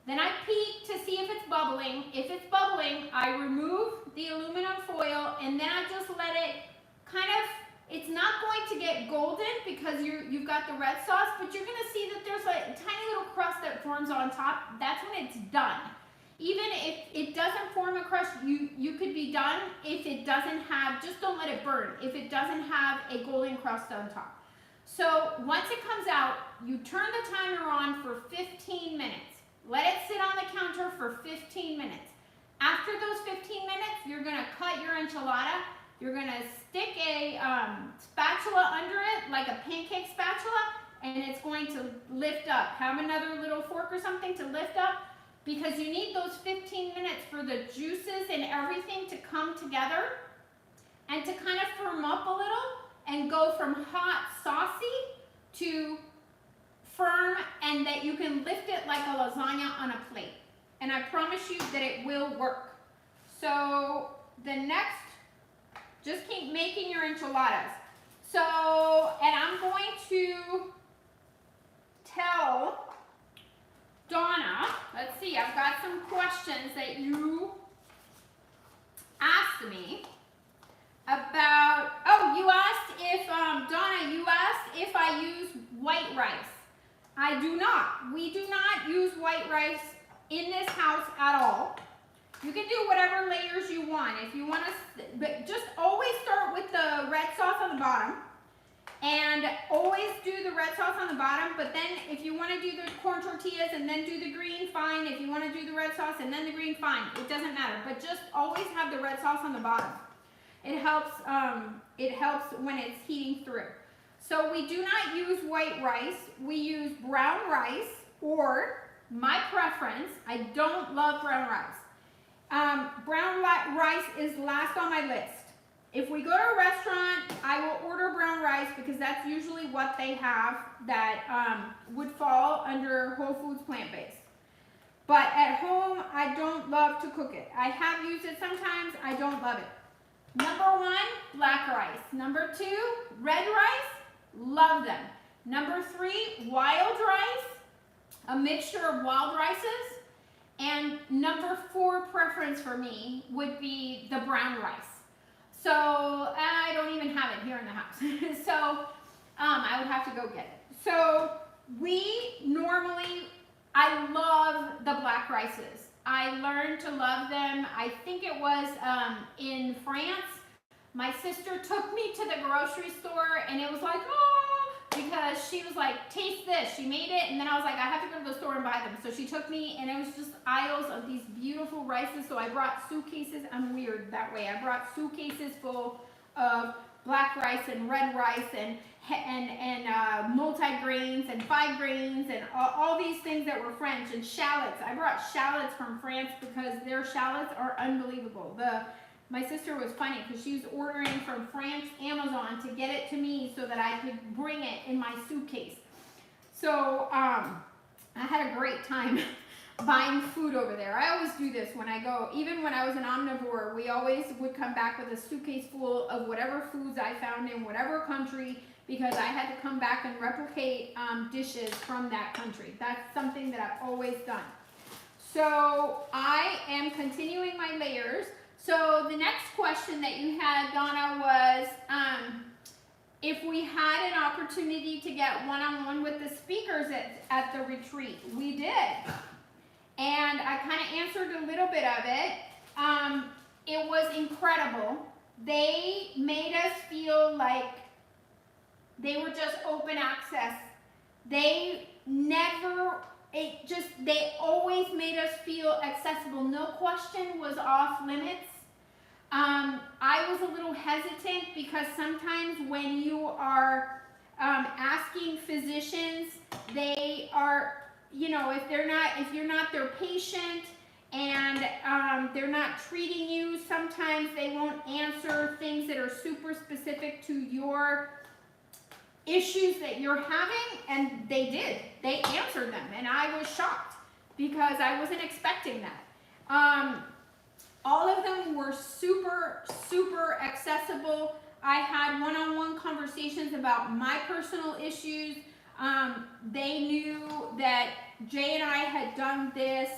A: Then I peek to see if it's bubbling. If it's bubbling, I remove the aluminum foil and then I just let it kind of, it's not going to get golden because you've got the red sauce, but you're gonna see that there's a tiny little crust that forms on top. That's when it's done. Even if it doesn't form a crust, you could be done if it doesn't have, just don't let it burn, if it doesn't have a golden crust on top. So once it comes out, you turn the timer on for 15 minutes. Let it sit on the counter for 15 minutes. After those 15 minutes, you're gonna cut your enchilada. You're gonna stick a spatula under it, like a pancake spatula, and it's going to lift up. Have another little fork or something to lift up, because you need those 15 minutes for the juices and everything to come together and to kind of firm up a little and go from hot, saucy to firm, and that you can lift it like a lasagna on a plate. And I promise you that it will work. So the next, just keep making your enchiladas. So, and I'm going to tell Donna, let's see, I've got some questions that you asked me about. Oh, you asked if, Donna, you asked if I use white rice. I do not. We do not use white rice in this house at all. You can do whatever layers you want. If you want to, but just always start with the red sauce on the bottom. And always do the red sauce on the bottom, but then if you want to do the corn tortillas and then do the green, fine. If you want to do the red sauce and then the green, fine. It doesn't matter, but just always have the red sauce on the bottom. It helps when it's heating through. So we do not use white rice. We use brown rice, or my preference, I don't love brown rice. Brown rice is last on my list. If we go to a restaurant, I will order brown rice because that's usually what they have that would fall under Whole Foods plant-based. But at home, I don't love to cook it. I have used it sometimes, I don't love it. Number 1, black rice. Number 2, red rice, love them. Number 3, wild rice, a mixture of wild rices. And number 4 preference for me would be the brown rice. So I don't even have it here in the house. So I would have to go get it. So we normally, I love the black rices. I learned to love them. I think it was in France. My sister took me to the grocery store and it was like, oh, because she was like, taste this. She made it, and then I was like, I have to go to the store and buy them. So she took me, and it was just aisles of these beautiful rices. So I brought suitcases. I'm weird that way. I brought suitcases full of black rice and red rice and multi-grains and 5 grains and all these things that were French, and shallots. I brought shallots from France because their shallots are unbelievable. My sister was funny because she was ordering from France, Amazon, to get it to me so that I could bring it in my suitcase. So I had a great time buying food over there. I always do this when I go. Even when I was an omnivore, we always would come back with a suitcase full of whatever foods I found in whatever country, because I had to come back and replicate dishes from that country. That's something that I've always done. So I am continuing my layers. So the next question that you had, Donna, was if we had an opportunity to get one-on-one with the speakers at the retreat. We did. And I kind of answered a little bit of it. It was incredible. They made us feel like they were just open access. They never they always made us feel accessible. No question was off limits. I was a little hesitant because sometimes when you are asking physicians, they are, if you're not their patient and they're not treating you, sometimes they won't answer things that are super specific to your issues that you're having, and they did. They answered them, and I was shocked because I wasn't expecting that. All of them were super, super accessible. I had one-on-one conversations about my personal issues. They knew that Jay and I had done this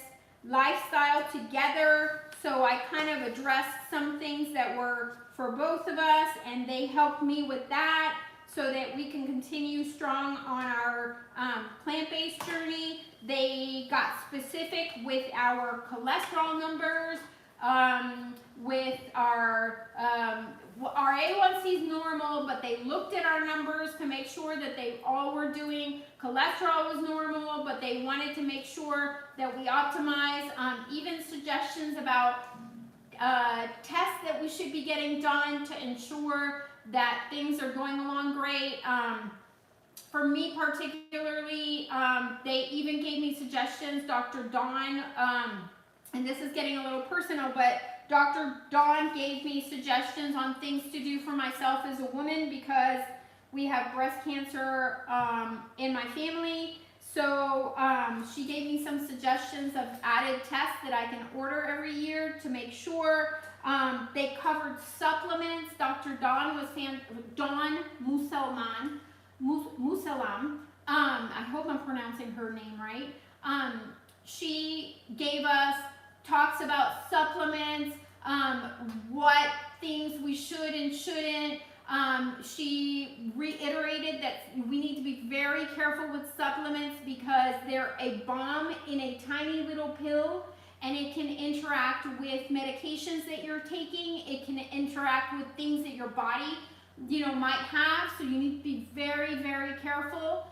A: lifestyle together, so I kind of addressed some things that were for both of us, and they helped me with that so that we can continue strong on our plant-based journey. They got specific with our cholesterol numbers, with our A1C is normal, but they looked at our numbers to make sure that they all were doing. Cholesterol was normal, but they wanted to make sure that we optimize. Even suggestions about tests that we should be getting done to ensure that things are going along great. For me particularly, they even gave me suggestions. Dr. Dawn, and this is getting a little personal, but Dr. Dawn gave me suggestions on things to do for myself as a woman because we have breast cancer in my family. So she gave me some suggestions of added tests that I can order every year to make sure. They covered supplements. Dr. Dawn was Dawn Musalam. I hope I'm pronouncing her name right. She gave us talks about supplements, what things we should and shouldn't. She reiterated that we need to be very careful with supplements because they're a bomb in a tiny little pill, and it can interact with medications that you're taking. It can interact with things that your body, might have, so you need to be very, very careful.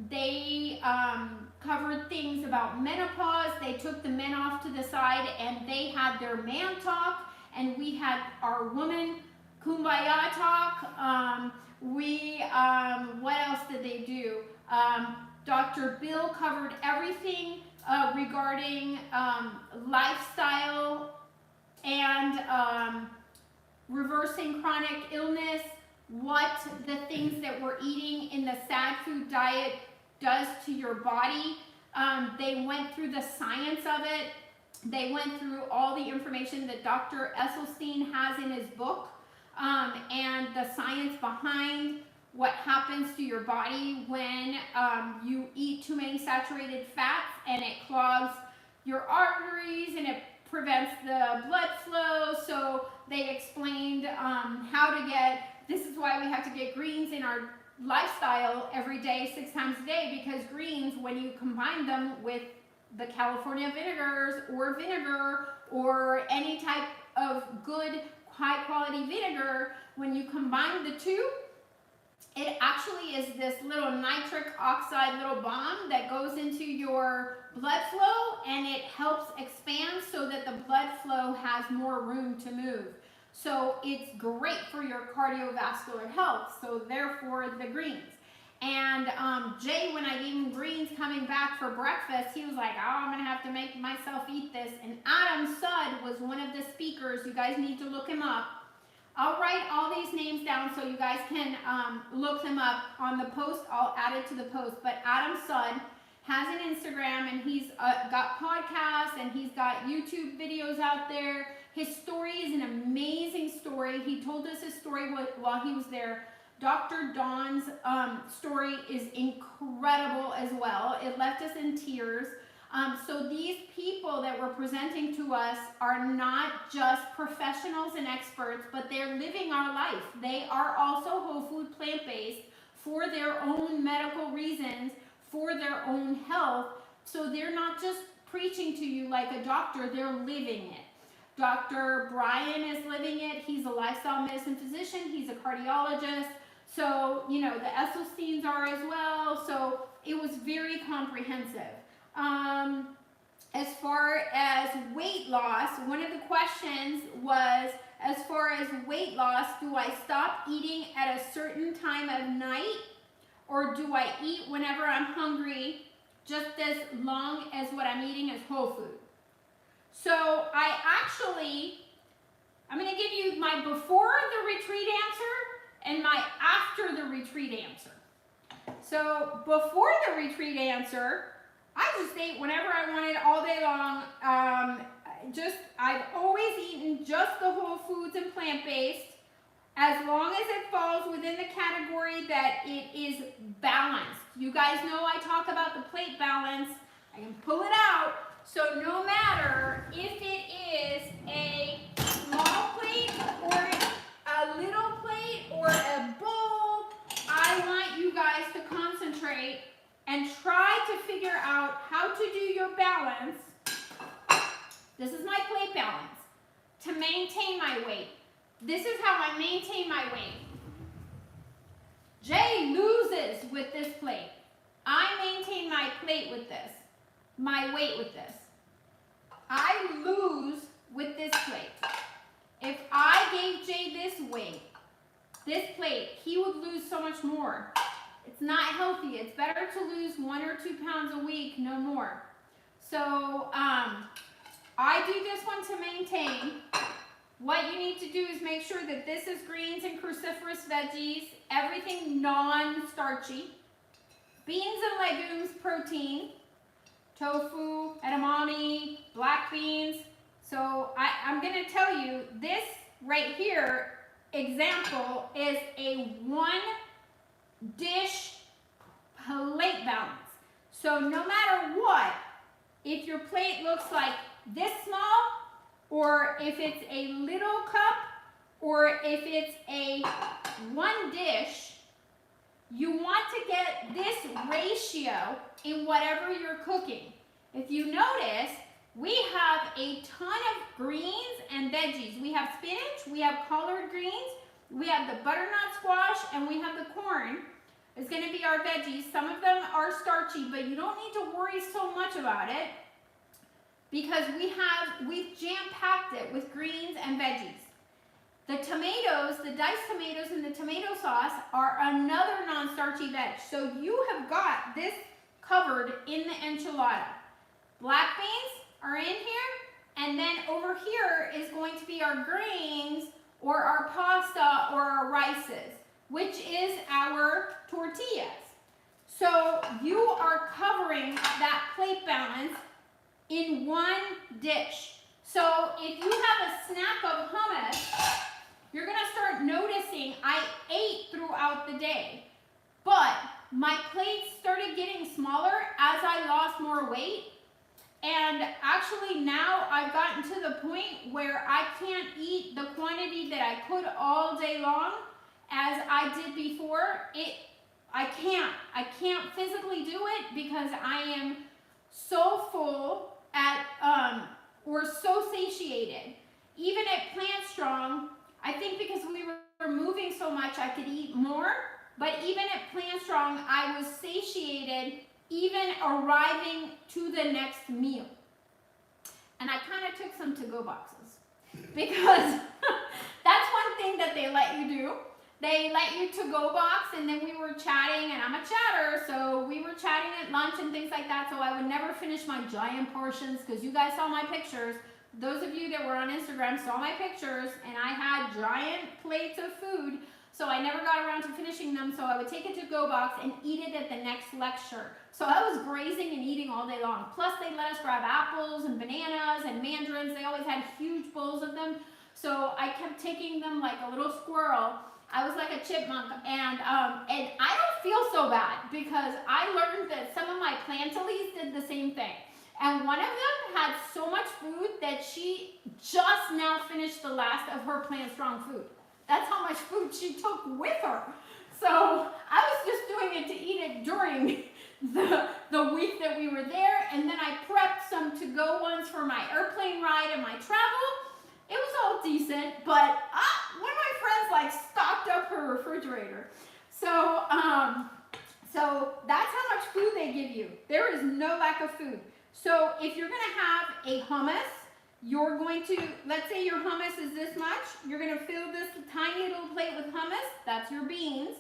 A: They covered things about menopause. They took the men off to the side and they had their man talk, and we had our woman kumbaya talk. What else did they do? Dr. Bill covered everything regarding lifestyle and reversing chronic illness, what the things that we're eating in the sad food diet does to your body. They went through the science of it. They went through all the information that Dr. Esselstyn has in his book, and the science behind what happens to your body when you eat too many saturated fats, and it clogs your arteries and it prevents the blood flow. So they explained how to this is why we have to get greens in our lifestyle every day, 6 times a day, because greens, when you combine them with the California vinegars or vinegar or any type of good high quality vinegar, when you combine the two, it actually is this little nitric oxide little bomb that goes into your blood flow, and it helps expand so that the blood flow has more room to move. So it's great for your cardiovascular health, so therefore the greens. And Jay, when I gave him greens coming back for breakfast, he was like, oh, I'm going to have to make myself eat this. And Adam Sudd was one of the speakers. You guys need to look him up. I'll write all these names down so you guys can look them up on the post. I'll add it to the post. But Adam Sudd has an Instagram, and he's got podcasts, and he's got YouTube videos out there. His story is an amazing story. He told us his story while he was there. Dr. Dawn's story is incredible as well. It left us in tears. So these people that were presenting to us are not just professionals and experts, but they're living our life. They are also whole food plant-based for their own medical reasons, for their own health. So they're not just preaching to you like a doctor, they're living it. Dr. Brian is living it. He's a lifestyle medicine physician. He's a cardiologist. So, the Esselstyns are as well. So it was very comprehensive. As far as weight loss, one of the questions was, as far as weight loss, do I stop eating at a certain time of night, or do I eat whenever I'm hungry, just as long as what I'm eating is whole food? So I'm going to give you my before the retreat answer and my after the retreat answer. So before the retreat answer, I just ate whenever I wanted all day long. I've always eaten just the whole foods and plant-based, as long as it falls within the category that it is balanced. You guys know I talk about the plate balance. I can pull it out. So no matter if it is a small plate or a little plate or a bowl, I want you guys to concentrate and try to figure out how to do your balance. This is my plate balance to maintain my weight. This is how I maintain my weight. Jay loses with this plate. I maintain my plate with this, my weight with this. I lose with this plate. If I gave Jay this weight, this plate, he would lose so much more. It's not healthy. It's better to lose 1 or 2 pounds a week, no more. So I do this one to maintain. What you need to do is make sure that this is greens and cruciferous veggies, everything non-starchy. Beans and legumes, protein, tofu, edamame, black beans. So I'm going to tell you, this right here example is a 1-dish plate balance. So no matter what, if your plate looks like this small, or if it's a little cup, or if it's a 1 dish, you want to get this ratio in whatever you're cooking. If you notice, we have a ton of greens and veggies. We have spinach, we have collard greens, we have the butternut squash, and we have the corn. It's going to be our veggies. Some of them are starchy, but you don't need to worry so much about it, because we've jam-packed it with greens and veggies. The tomatoes, the diced tomatoes and the tomato sauce are another non-starchy veg. So you have got this covered in the enchilada. Black beans are in here, and then over here is going to be our grains or our pasta or our rices, which is our tortillas. So you are covering that plate balance in 1 dish. So if you have a snack of hummus, you're going to start noticing I ate throughout the day, but my plates started getting smaller as I lost more weight. And actually now I've gotten to the point where I can't eat the quantity that I could all day long as I did before. I can't physically do it because I am so full or so satiated. Even at Plant Strong, I think because we were moving so much, I could eat more. But even at Plant Strong, I was satiated even arriving to the next meal. And I kind of took some to-go boxes because that's one thing that they let you do. They let you to-go box, and then we were chatting, and I'm a chatter, so we were chatting at lunch and things like that, so I would never finish my giant portions, because you guys saw my pictures. Those of you that were on Instagram saw my pictures, and I had giant plates of food, so I never got around to finishing them, so I would take a to-go box and eat it at the next lecture. So I was grazing and eating all day long. Plus, they let us grab apples and bananas and mandarins. They always had huge bowls of them, so I kept taking them like a little squirrel. I was like a chipmunk, and I don't feel so bad because I learned that some of my plantalies did the same thing. And one of them had so much food that she just now finished the last of her Plant Strong food. That's how much food she took with her. So I was just doing it to eat it during the week that we were there, and then I prepped some to-go ones for my airplane ride and my travel. It was all decent, but one of my friends like stocked up her refrigerator. So So that's how much food they give you. There is no lack of food. So if you're gonna have a hummus, you're going to, let's say your hummus is this much, you're gonna fill this tiny little plate with hummus, that's your beans.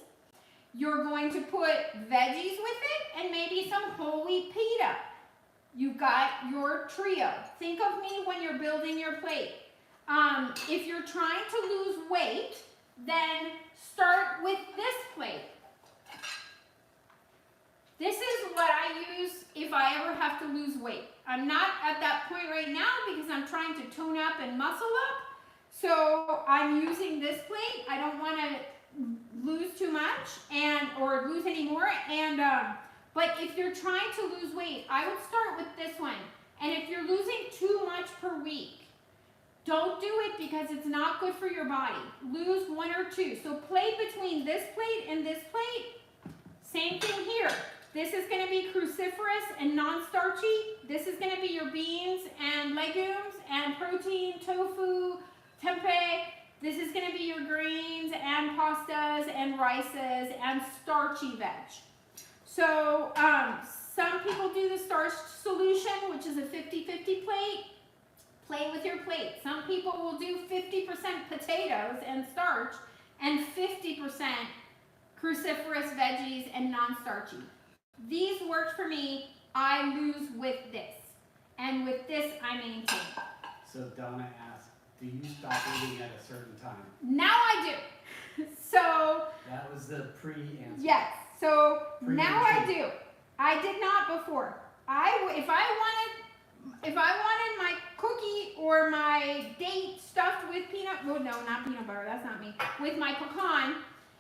A: You're going to put veggies with it and maybe some whole wheat pita. You've got your trio. Think of me when you're building your plate. If you're trying to lose weight, then start with this plate. This is what I use if I ever have to lose weight. I'm not at that point right now because I'm trying to tone up and muscle up. So I'm using this plate. I don't want to lose too much or lose any more. But if you're trying to lose weight, I would start with this one. And if you're losing too much per week, don't do it because it's not good for your body. Lose 1 or 2. So play between this plate and this plate. Same thing here. This is going to be cruciferous and non-starchy. This is going to be your beans and legumes and protein, tofu, tempeh. This is going to be your grains and pastas and rices and starchy veg. So some people do the starch solution, which is a 50-50 plate. Play with your plate. Some people will do 50% potatoes and starch and 50% cruciferous veggies and non-starchy. These work for me. I lose with this. And with this, I maintain.
B: So Donna asked, do you stop eating at a certain time?
A: Now I do. So
B: that was the pre-answer.
A: Yes. So now I do. I did not before. If I wanted my cookie or my date stuffed with well, no, not peanut butter. That's not me. With my pecan.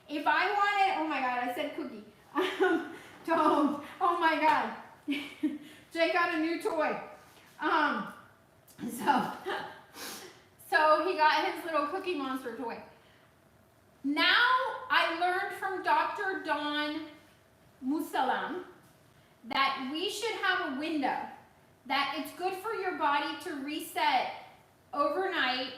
A: If I wanted, oh my God, I said cookie. Don't. Oh my God. Jay got a new toy. So he got his little Cookie Monster toy. Now I learned from Dr. Dawn Musalam that we should have a window, that it's good for your body to reset overnight.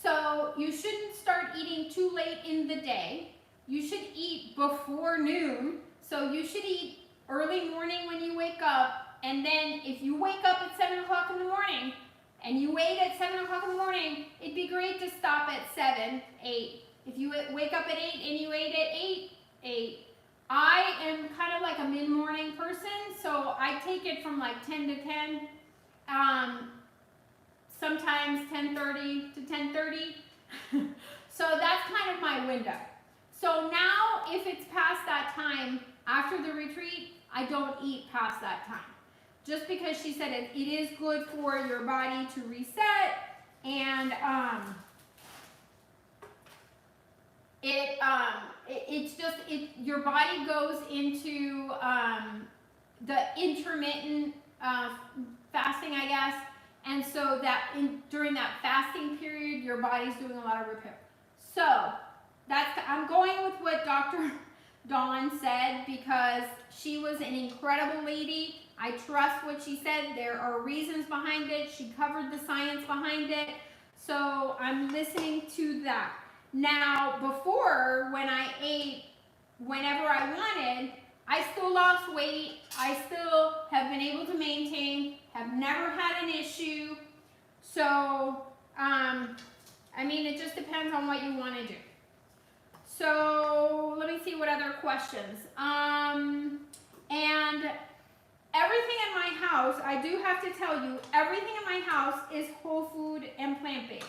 A: So you shouldn't start eating too late in the day. You should eat before noon. So you should eat early morning when you wake up. And then if you wake up at 7 o'clock in the morning and you ate at 7 o'clock in the morning, it'd be great to stop at 7, 8. If you wake up at 8 and you ate at 8, 8. I am kind of like a mid-morning person, so I take it from like 10 to 10, sometimes 10:30 to 10:30. So that's kind of my window. So now if it's past that time, after the retreat, I don't eat past that time. Just because she said it is good for your body to reset, and your body goes into the intermittent fasting, I guess, and so that during that fasting period, your body's doing a lot of repair. So I'm going with what Dr. Dawn said because she was an incredible lady. I trust what she said. There are reasons behind it. She covered the science behind it. So I'm listening to that. Now, before, when I ate whenever I wanted, I still lost weight. I still have been able to maintain, have never had an issue. So, I mean, it just depends on what you want to do. So, let me see what other questions. And everything in my house, I do have to tell you, everything in my house is whole food and plant-based.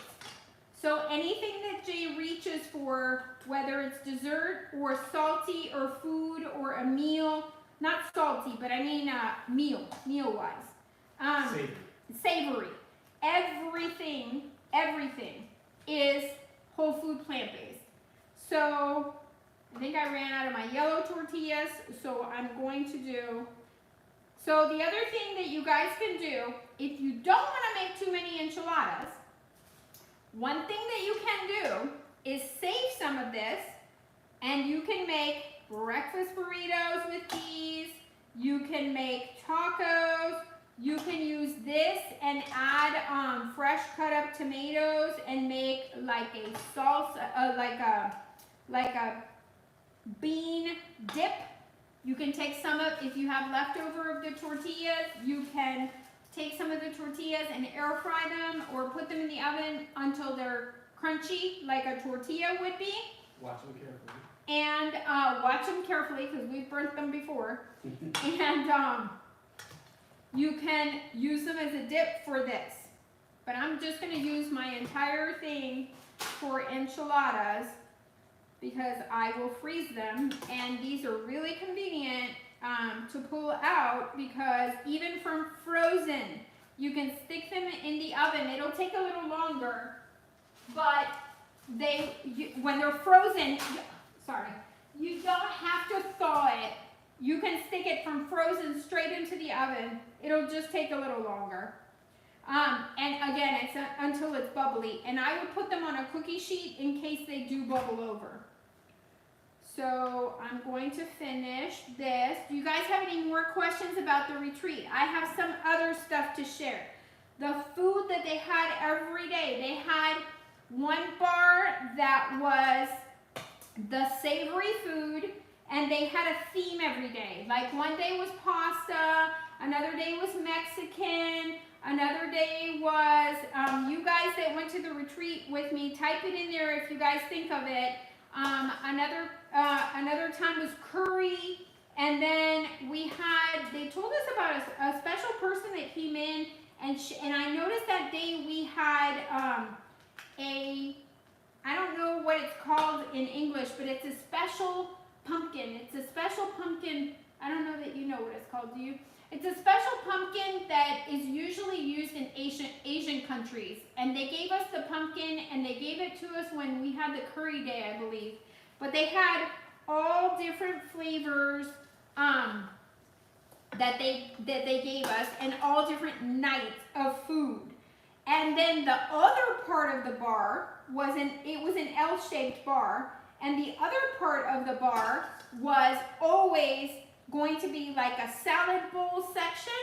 A: So anything that Jay reaches for, whether it's dessert or salty or food or a meal, not salty, but I mean meal-wise. Savory. Everything is whole food plant-based. So I think I ran out of my yellow tortillas, so I'm going to do. So the other thing that you guys can do, if you don't want to make too many enchiladas, one thing that you can do is save some of this, and you can make breakfast burritos with these. You can make tacos. You can use this and add fresh cut up tomatoes and make like a salsa, like a bean dip. You can take some of, if you have leftover of the tortillas, you can take some of the tortillas and air fry them or put them in the oven until they're crunchy like a tortilla would be.
B: Watch them carefully.
A: And watch them carefully because we've burnt them before. And you can use them as a dip for this. But I'm just going to use my entire thing for enchiladas because I will freeze them. And these are really convenient to pull out because even from frozen, you can stick them in the oven. It'll take a little longer, but when they're frozen, you don't have to thaw it. You can stick it from frozen straight into the oven. It'll just take a little longer. And again, it's until it's bubbly. And I would put them on a cookie sheet in case they do bubble over. So I'm going to finish this. Do you guys have any more questions about the retreat? I have some other stuff to share. The food that they had every day. They had one bar that was the savory food, and they had a theme every day. Like one day was pasta, another day was Mexican, another day was, you guys that went to the retreat with me, type it in there if you guys think of it. Another time was curry, and then they told us about a special person that came in, and I noticed that day we had I don't know what it's called in English, but it's a special pumpkin. It's a special pumpkin. I don't know that you know what it's called, do you? It's a special pumpkin that is usually used in Asian countries. And they gave us the pumpkin, and they gave it to us when we had the curry day, I believe. But they had all different flavors that they gave us, and all different nights of food. And then the other part of the bar was an L-shaped bar, and the other part of the bar was always going to be like a salad bowl section,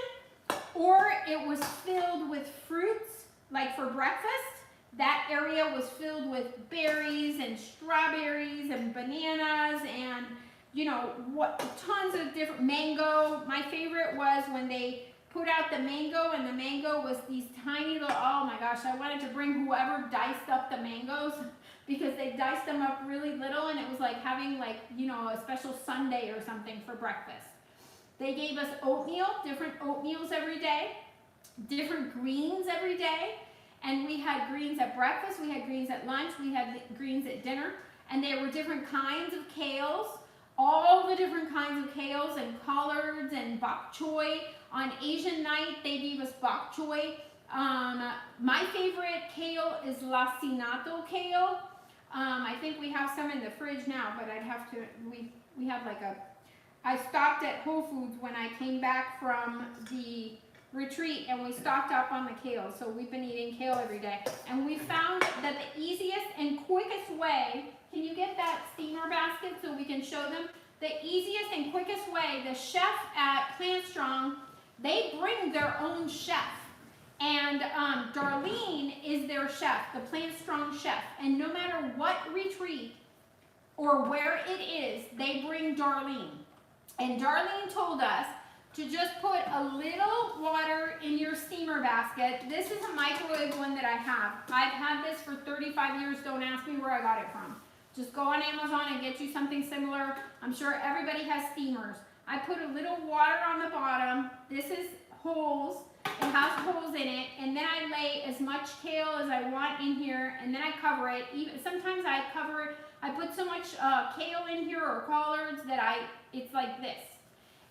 A: or it was filled with fruits, like for breakfast. That area was filled with berries and strawberries and bananas and, you know, tons of different mango. My favorite was when they put out the mango, and the mango was these tiny little, oh my gosh, I wanted to bring whoever diced up the mangoes because they diced them up really little, and it was like having a special sundae or something for breakfast. They gave us oatmeal, different oatmeals every day, different greens every day, and we had greens at breakfast, we had greens at lunch, we had greens at dinner, and there were different kinds of kales, all the different kinds of kales and collards and bok choy. On Asian night, they gave us bok choy. My favorite kale is lacinato kale. I think we have some in the fridge now, but I'd have to, we have I stopped at Whole Foods when I came back from the retreat, and we stocked up on the kale. So we've been eating kale every day. And we found that the easiest and quickest way, can you get that steamer basket so we can show them? The easiest and quickest way, the chef at Plant Strong, they bring their own chef. And Darlene is their chef, the Plant Strong chef. And no matter what retreat or where it is, they bring Darlene. And Darlene told us to just put a little water in your steamer basket. This is a microwave one that I have. I've had this for 35 years. Don't ask me where I got it from. Just go on Amazon and get you something similar. I'm sure everybody has steamers. I put a little water on the bottom. This is holes. It has holes in it. And then I lay as much kale as I want in here. And then I cover it. Sometimes I cover it. I put so much kale in here or collards that it's like this.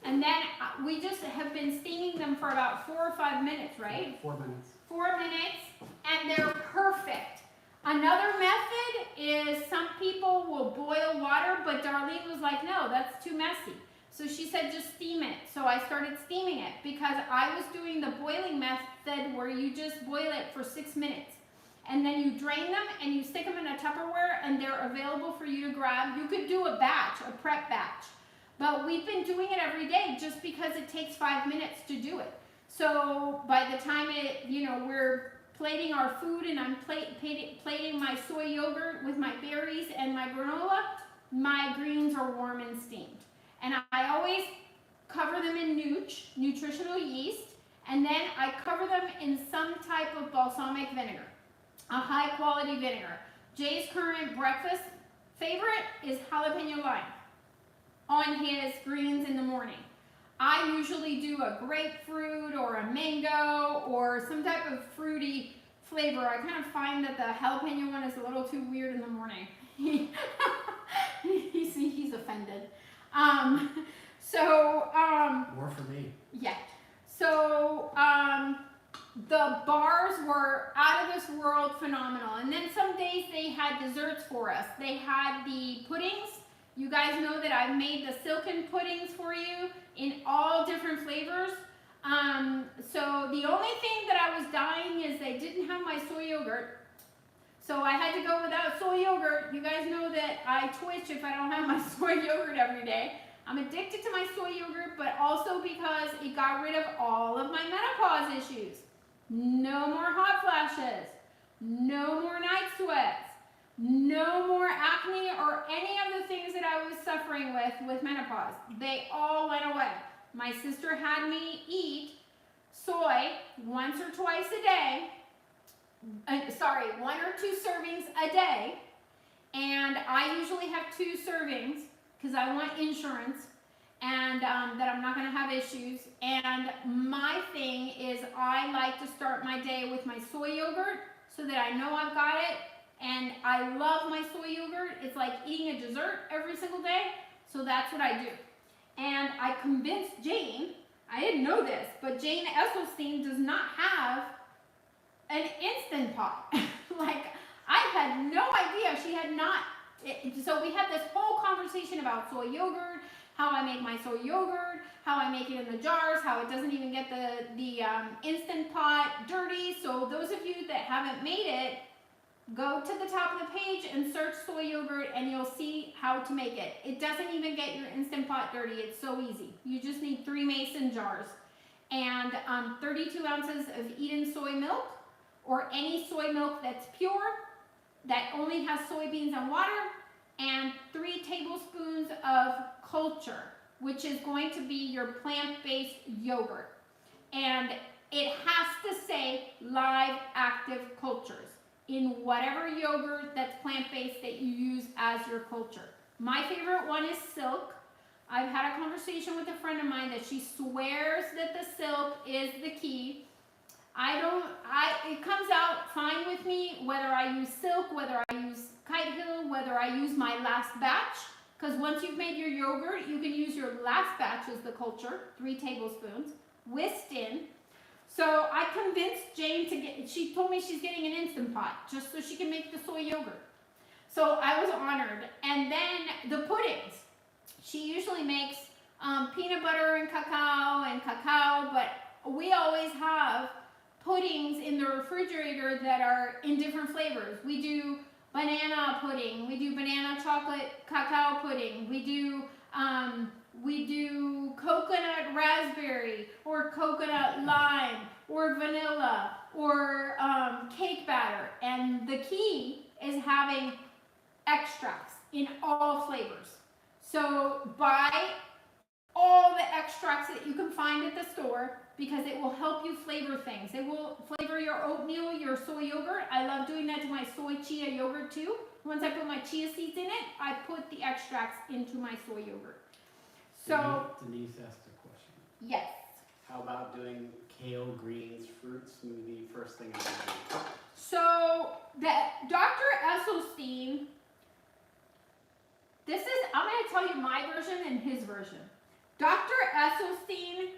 A: And then we just have been steaming them for about 4 or 5 minutes, right?
B: 4 minutes.
A: 4 minutes, and they're perfect. Another method is some people will boil water, but Darlene was like, no, that's too messy. So she said, just steam it. So I started steaming it because I was doing the boiling method where you just boil it for 6 minutes. And then you drain them and you stick them in a Tupperware, and they're available for you to grab. You could do a batch, a prep batch. But we've been doing it every day just because it takes 5 minutes to do it. So by the time we're plating our food and I'm plating my soy yogurt with my berries and my granola, my greens are warm and steamed. And I always cover them in nutritional yeast, and then I cover them in some type of balsamic vinegar, a high quality vinegar. Jay's current breakfast favorite is jalapeno lime on his greens in the morning. I usually do a grapefruit or a mango or some type of fruity flavor. I kind of find that the jalapeno one is a little too weird in the morning. He's offended.
B: More for me.
A: Yeah. So the bars were out of this world phenomenal. And then some days they had desserts for us. They had the puddings. You guys know that I've made the silken puddings for you in all different flavors. So the only thing that I was dying is they didn't have my soy yogurt. So I had to go without soy yogurt. You guys know that I twitch if I don't have my soy yogurt every day. I'm addicted to my soy yogurt, but also because it got rid of all of my menopause issues. No more hot flashes, no more night sweats, no more acne or any of the things that I was suffering with menopause. They all went away. My sister had me eat soy once or twice a day. 1 or 2 servings a day. And I usually have 2 servings because I want insurance and that I'm not going to have issues. And my thing is I like to start my day with my soy yogurt so that I know I've got it. And I love my soy yogurt. It's like eating a dessert every single day. So that's what I do. And I convinced Jane, I didn't know this, but Jane Esselstyn does not have an Instant Pot. Like, I had no idea she had not. So we had this whole conversation about soy yogurt, how I make my soy yogurt, how I make it in the jars, how it doesn't even get the Instant Pot dirty. So those of you that haven't made it, go to the top of the page and search soy yogurt and you'll see how to make it. It doesn't even get your Instant Pot dirty. It's so easy. You just need 3 mason jars and 32 ounces of Eden soy milk or any soy milk that's pure, that only has soybeans and water, and 3 tablespoons of culture, which is going to be your plant-based yogurt. And it has to say live active cultures in whatever yogurt that's plant-based that you use as your culture. My favorite one is silk. I've had a conversation with a friend of mine that she swears that the silk is the key. It comes out fine with me whether I use silk, whether I use Kite Hill, whether I use my last batch, because once you've made your yogurt, you can use your last batch as the culture, 3 tablespoons, whisked in. So I convinced Jane to she told me she's getting an Instant Pot just so she can make the soy yogurt. So I was honored. And then the puddings. She usually makes peanut butter and cacao, but we always have puddings in the refrigerator that are in different flavors. We do banana pudding, we do banana chocolate cacao pudding, we do coconut raspberry or coconut lime or vanilla or cake batter. And the key is having extracts in all flavors. So buy all the extracts that you can find at the store because it will help you flavor things. It will flavor your oatmeal, your soy yogurt. I love doing that to my soy chia yogurt too. Once I put my chia seeds in it, I put the extracts into my soy yogurt. So
B: Denise asked a question.
A: Yes.
B: How about doing kale, greens, fruit smoothie first thing in the morning?
A: So Dr. Esselstyn, I'm going to tell you my version and his version. Dr. Esselstyn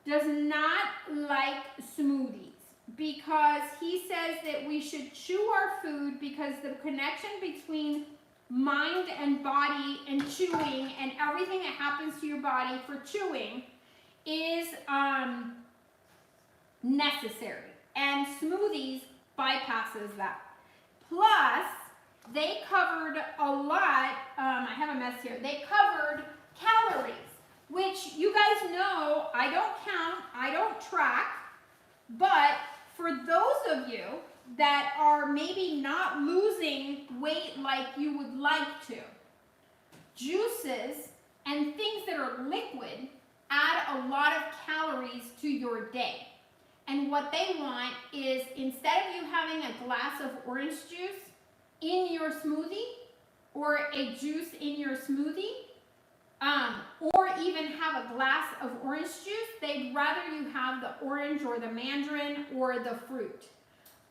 A: does not like smoothies because he says that we should chew our food because the connection between mind and body and chewing and everything that happens to your body for chewing is necessary, and smoothies bypasses that. Plus, they covered a lot, I have a mess here, they covered calories, which you guys know I don't count, I don't track, but for those of you that are maybe not losing weight like you would like to, juices and things that are liquid add a lot of calories to your day. And what they want is, instead of you having a glass of orange juice in your smoothie, or a juice in your smoothie, or even have a glass of orange juice, they'd rather you have the orange or the mandarin or the fruit.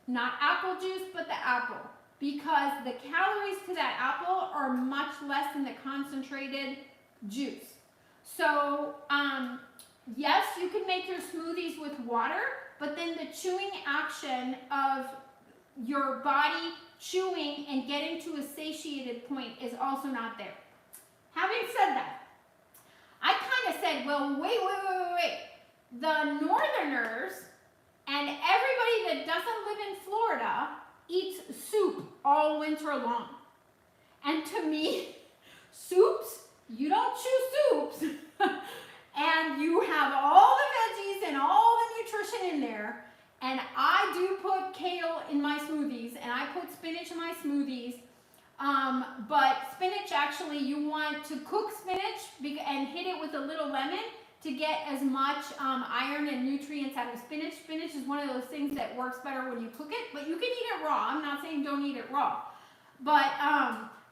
A: Not apple juice, but the apple. Because the calories to that apple are much less than the concentrated juice. So, yes, you can make your smoothies with water, but then the chewing action of your body chewing and getting to a satiated point is also not there. Having said that, I kind of said, well, wait. The Northerners and everybody that doesn't live in Florida eats soup all winter long. And to me, soups, you don't chew soups. And you have all the veggies and all the nutrition in there. And I do put kale in my smoothies, and I put spinach in my smoothies. But spinach, actually, you want to cook spinach and hit it with a little lemon to get as much iron and nutrients out of spinach. Spinach is one of those things that works better when you cook it, but you can eat it raw. I'm not saying don't eat it raw. But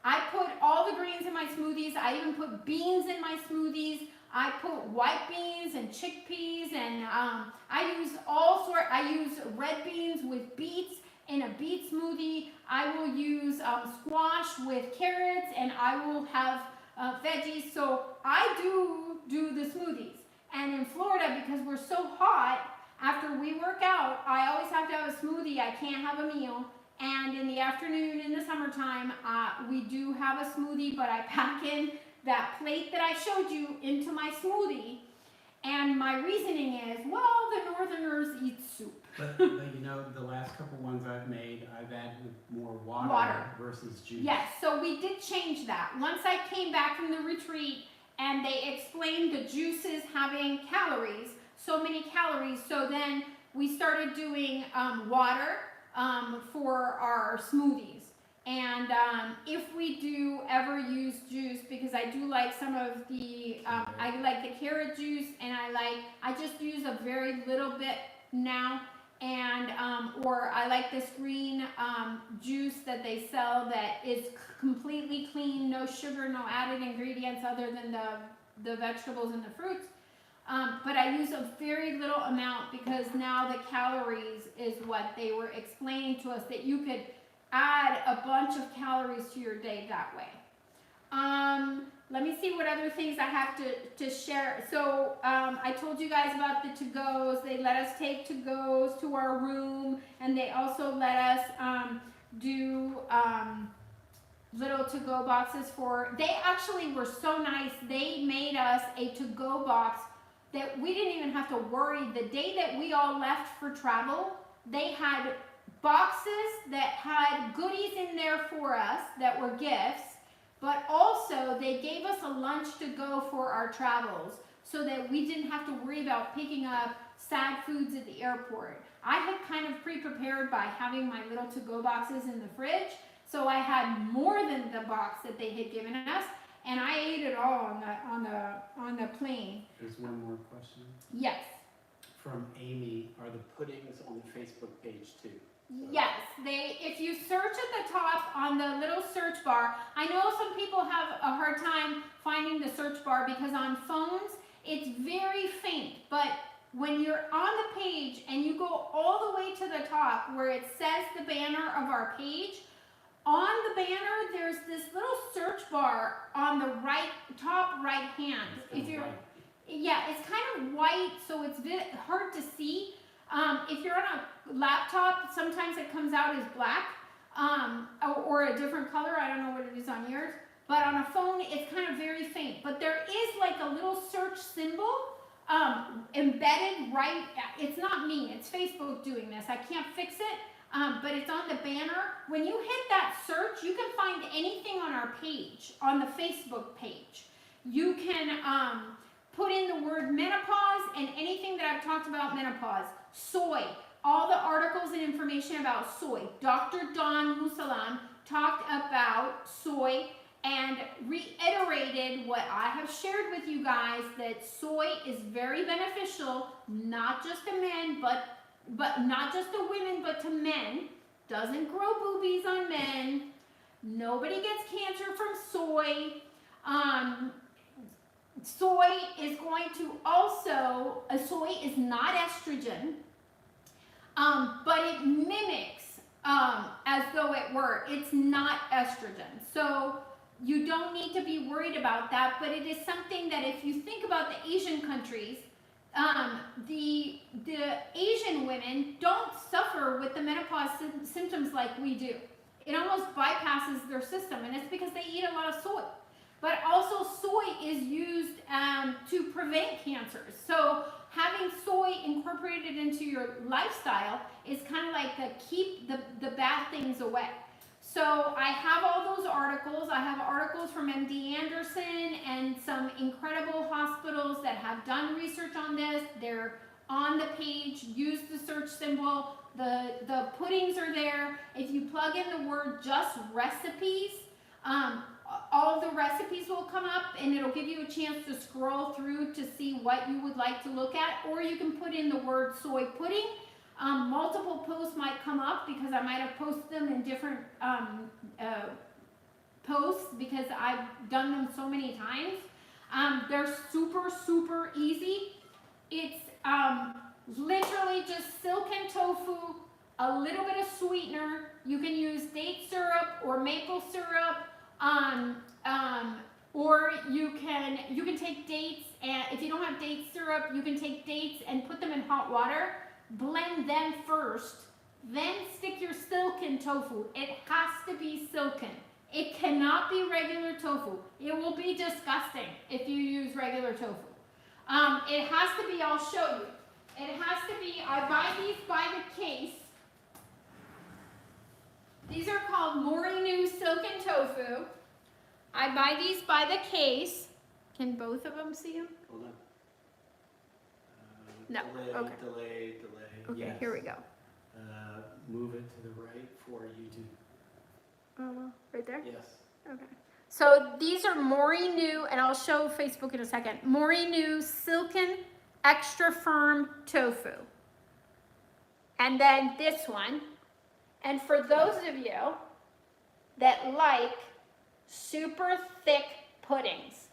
A: I put all the greens in my smoothies. I even put beans in my smoothies. I put white beans and chickpeas, and I use red beans with beets in a beet smoothie. I will use squash with carrots, and I will have veggies. So I do the smoothies. And in Florida, because we're so hot, after we work out, I always have to have a smoothie. I can't have a meal. And in the afternoon, in the summertime, we do have a smoothie, but I pack in that plate that I showed you into my smoothie. And my reasoning is, well, the Northerners eat soup.
B: But you know, the last couple ones I've made, I've added more water versus juice.
A: Yes, so we did change that. Once I came back from the retreat and they explained the juices having calories, so many calories, so then we started doing water for our smoothies. And if we do ever use juice, because I do like some of the, I like the carrot juice, and I just use a very little bit now, and or I like this green juice that they sell that is completely clean, no sugar, no added ingredients other than the vegetables and the fruits. But I use a very little amount, because now the calories is what they were explaining to us, that you could add a bunch of calories to your day that way. Let me see what other things I have to share. So I told you guys about the to-goes. They let us take to-goes to our room, and they also let us do little to-go boxes they actually were so nice. They made us a to-go box that we didn't even have to worry. The day that we all left for travel, they had boxes that had goodies in there for us that were gifts, but also they gave us a lunch to go for our travels, so that we didn't have to worry about picking up sad foods at the airport. I had kind of pre-prepared by having my little to-go boxes in the fridge, so I had more than the box that they had given us, and I ate it all on the plane.
B: There's one more question.
A: Yes.
B: From Amy, are the puddings on the Facebook page too?
A: Yes, if you search at the top on the little search bar, I know some people have a hard time finding the search bar because on phones it's very faint, but when you're on the page and you go all the way to the top where it says the banner of our page, on the banner there's this little search bar on the top right hand. Yeah, it's kind of white, so it's a bit hard to see. If you're on a laptop, sometimes it comes out as black, or a different color. I don't know what it is on yours. But on a phone, it's kind of very faint. But there is like a little search symbol embedded right. It's not me. It's Facebook doing this. I can't fix it. But it's on the banner. When you hit that search, you can find anything on our page, on the Facebook page. You can put in the word menopause and anything that I've talked about menopause. Soy, all the articles and information about soy. Dr. Don Musalam talked about soy and reiterated what I have shared with you guys, that soy is very beneficial, not just to men, but not just to women, but to men. Doesn't grow boobies on men. Nobody gets cancer from soy. Soy is going to also, soy is not estrogen, but it mimics as though it were. It's not estrogen. So you don't need to be worried about that, but it is something that if you think about the Asian countries, the Asian women don't suffer with the menopause symptoms like we do. It almost bypasses their system, and it's because they eat a lot of soy. But also soy is used to prevent cancers. So having soy incorporated into your lifestyle is kind of like to keep the bad things away. So I have all those articles. I have articles from MD Anderson and some incredible hospitals that have done research on this. They're on the page. Use the search symbol. The puddings are there. If you plug in the word just recipes, all the recipes will come up, and it'll give you a chance to scroll through to see what you would like to look at, or you can put in the word soy pudding. Multiple posts might come up because I might have posted them in different posts because I've done them so many times. They're super, super easy. It's literally just silken tofu, a little bit of sweetener. You can use date syrup or maple syrup. Or you can take dates, and if you don't have date syrup, you can take dates and put them in hot water, blend them first, then stick your silken tofu. It has to be silken. It cannot be regular tofu. It will be disgusting if you use regular tofu. It has to be, I'll show you. It has to be, I buy these by the case. These are called Morinu Silken Tofu. I buy these by the case. Can both of them see them?
B: Hold on.
A: No. Okay.
B: Delay.
A: Okay,
B: Yes.
A: here we go.
B: Move it to the right for YouTube.
A: Right there?
B: Yes.
A: Okay. So these are Morinu, and I'll show Facebook in a second. Morinu Silken Extra Firm Tofu. And then this one. And for those of you that like super thick puddings,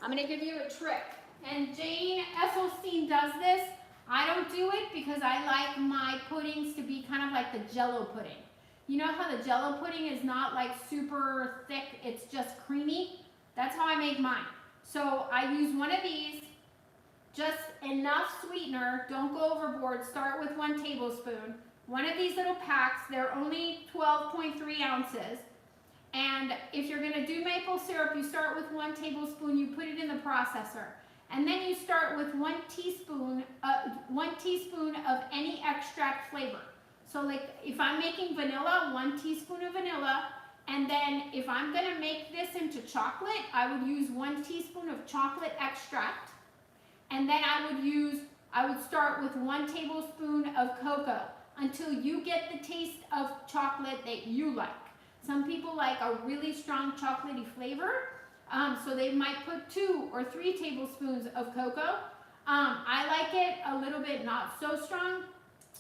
A: I'm going to give you a trick. And Jane Esselstyn does this. I don't do it because I like my puddings to be kind of like the Jell-O pudding. You know how the Jell-O pudding is not like super thick, it's just creamy? That's how I make mine. So I use one of these, just enough sweetener, don't go overboard, start with 1 tablespoon. One of these little packs, they're only 12.3 ounces. And if you're gonna do maple syrup, you start with 1 tablespoon, you put it in the processor. And then you start with 1 teaspoon of any extract flavor. So like if I'm making vanilla, 1 teaspoon of vanilla. And then if I'm gonna make this into chocolate, I would use 1 teaspoon of chocolate extract. And then I would start with 1 tablespoon of cocoa until you get the taste of chocolate that you like. Some people like a really strong chocolatey flavor, so they might put 2 or 3 tablespoons of cocoa. I like it a little bit not so strong.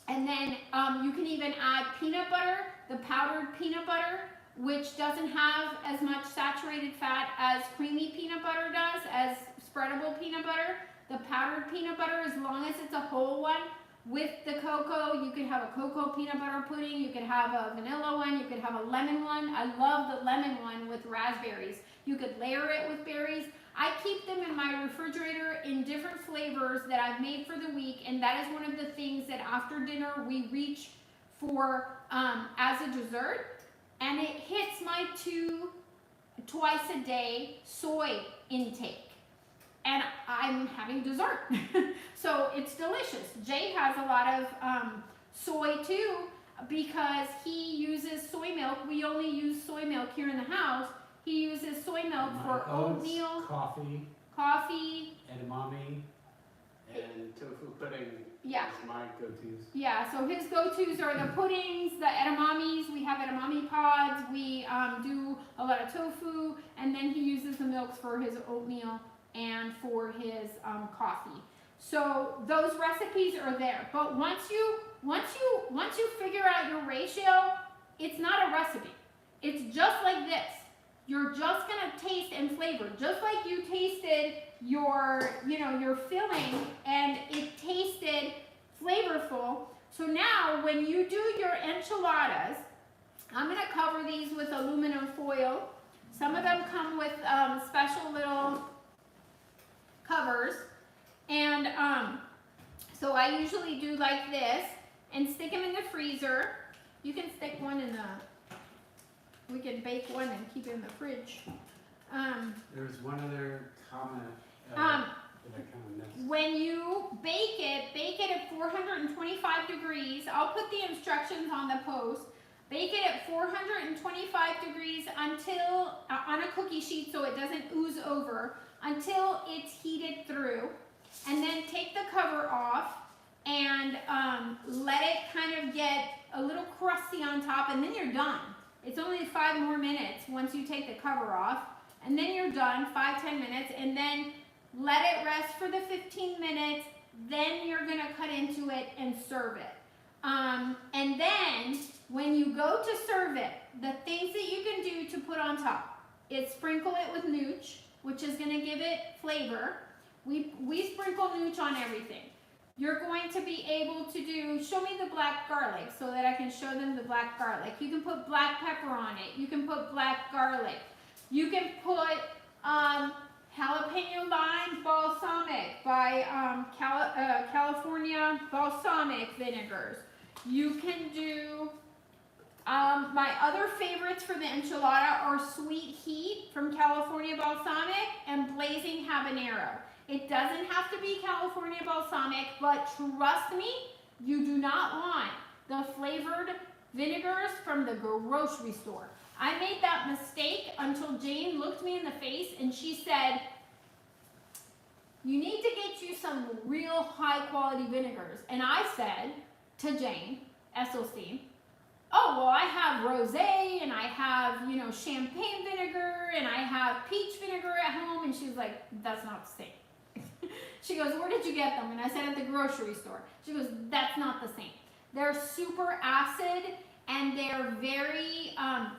A: And then you can even add peanut butter, the powdered peanut butter, which doesn't have as much saturated fat as creamy peanut butter does, as spreadable peanut butter. The powdered peanut butter, as long as it's a whole one, with the cocoa, you could have a cocoa peanut butter pudding, you could have a vanilla one, you could have a lemon one. I love the lemon one with raspberries. You could layer it with berries. I keep them in my refrigerator in different flavors that I've made for the week, and that is one of the things that after dinner we reach for as a dessert, and it hits my twice a day soy intake. And I'm having dessert. So it's delicious. Jay has a lot of soy too because he uses soy milk. We only use soy milk here in the house. He uses soy milk for
B: oats,
A: oatmeal,
B: coffee,
A: coffee,
B: edamame, And tofu pudding
A: Yeah.
B: is my go-tos.
A: Yeah, so his go-tos are the puddings, the edamames. We have edamame pods. We do a lot of tofu, and then he uses the milks for his oatmeal and for his coffee. So those recipes are there. But once you figure out your ratio, it's not a recipe. It's just like this. You're just gonna taste and flavor, just like you tasted your filling and it tasted flavorful. So now when you do your enchiladas, I'm gonna cover these with aluminum foil. Some of them come with special little covers, and so I usually do like this and stick them in the freezer. You can stick one in the. We can bake one and keep it in the fridge.
B: There's one other comment that I kind of missed.
A: When you bake it at 425 degrees. I'll put the instructions on the post. Bake it at 425 degrees until, on a cookie sheet so it doesn't ooze over, until it's heated through. And then take the cover off and let it kind of get a little crusty on top, and then you're done. It's only 5 more minutes once you take the cover off, and then you're done, 5-10 minutes, and then let it rest for the 15 minutes, then you're gonna cut into it and serve it. And then, when you go to serve it, the things that you can do to put on top is sprinkle it with nooch, which is gonna give it flavor. We sprinkle nooch on everything. You're going to be able to do, show me the black garlic so that I can show them the black garlic. You can put black pepper on it. You can put black garlic. You can put jalapeno lime balsamic by California balsamic vinegars. You can do, my other favorites for the enchilada are Sweet Heat from California balsamic and Blazing Habanero. It doesn't have to be California balsamic, but trust me, you do not want the flavored vinegars from the grocery store. I made that mistake until Jane looked me in the face and she said, you need to get you some real high quality vinegars. And I said to Jane, SOC, oh, well, I have rosé and I have, champagne vinegar and I have peach vinegar at home. And she's like, that's not the same. She goes, where did you get them? And I said, at the grocery store. She goes, that's not the same. They're super acid and they're very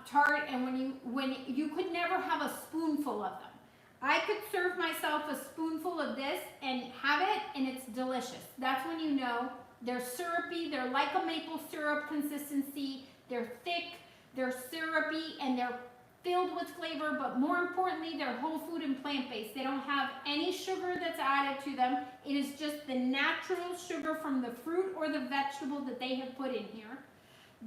A: tart, and when you could never have a spoonful of them. I could serve myself a spoonful of this and have it, and it's delicious. That's when you know they're syrupy. They're like a maple syrup consistency. They're thick, they're syrupy, and they're filled with flavor, but more importantly, they're whole food and plant-based. They don't have any sugar that's added to them. It is just the natural sugar from the fruit or the vegetable that they have put in here.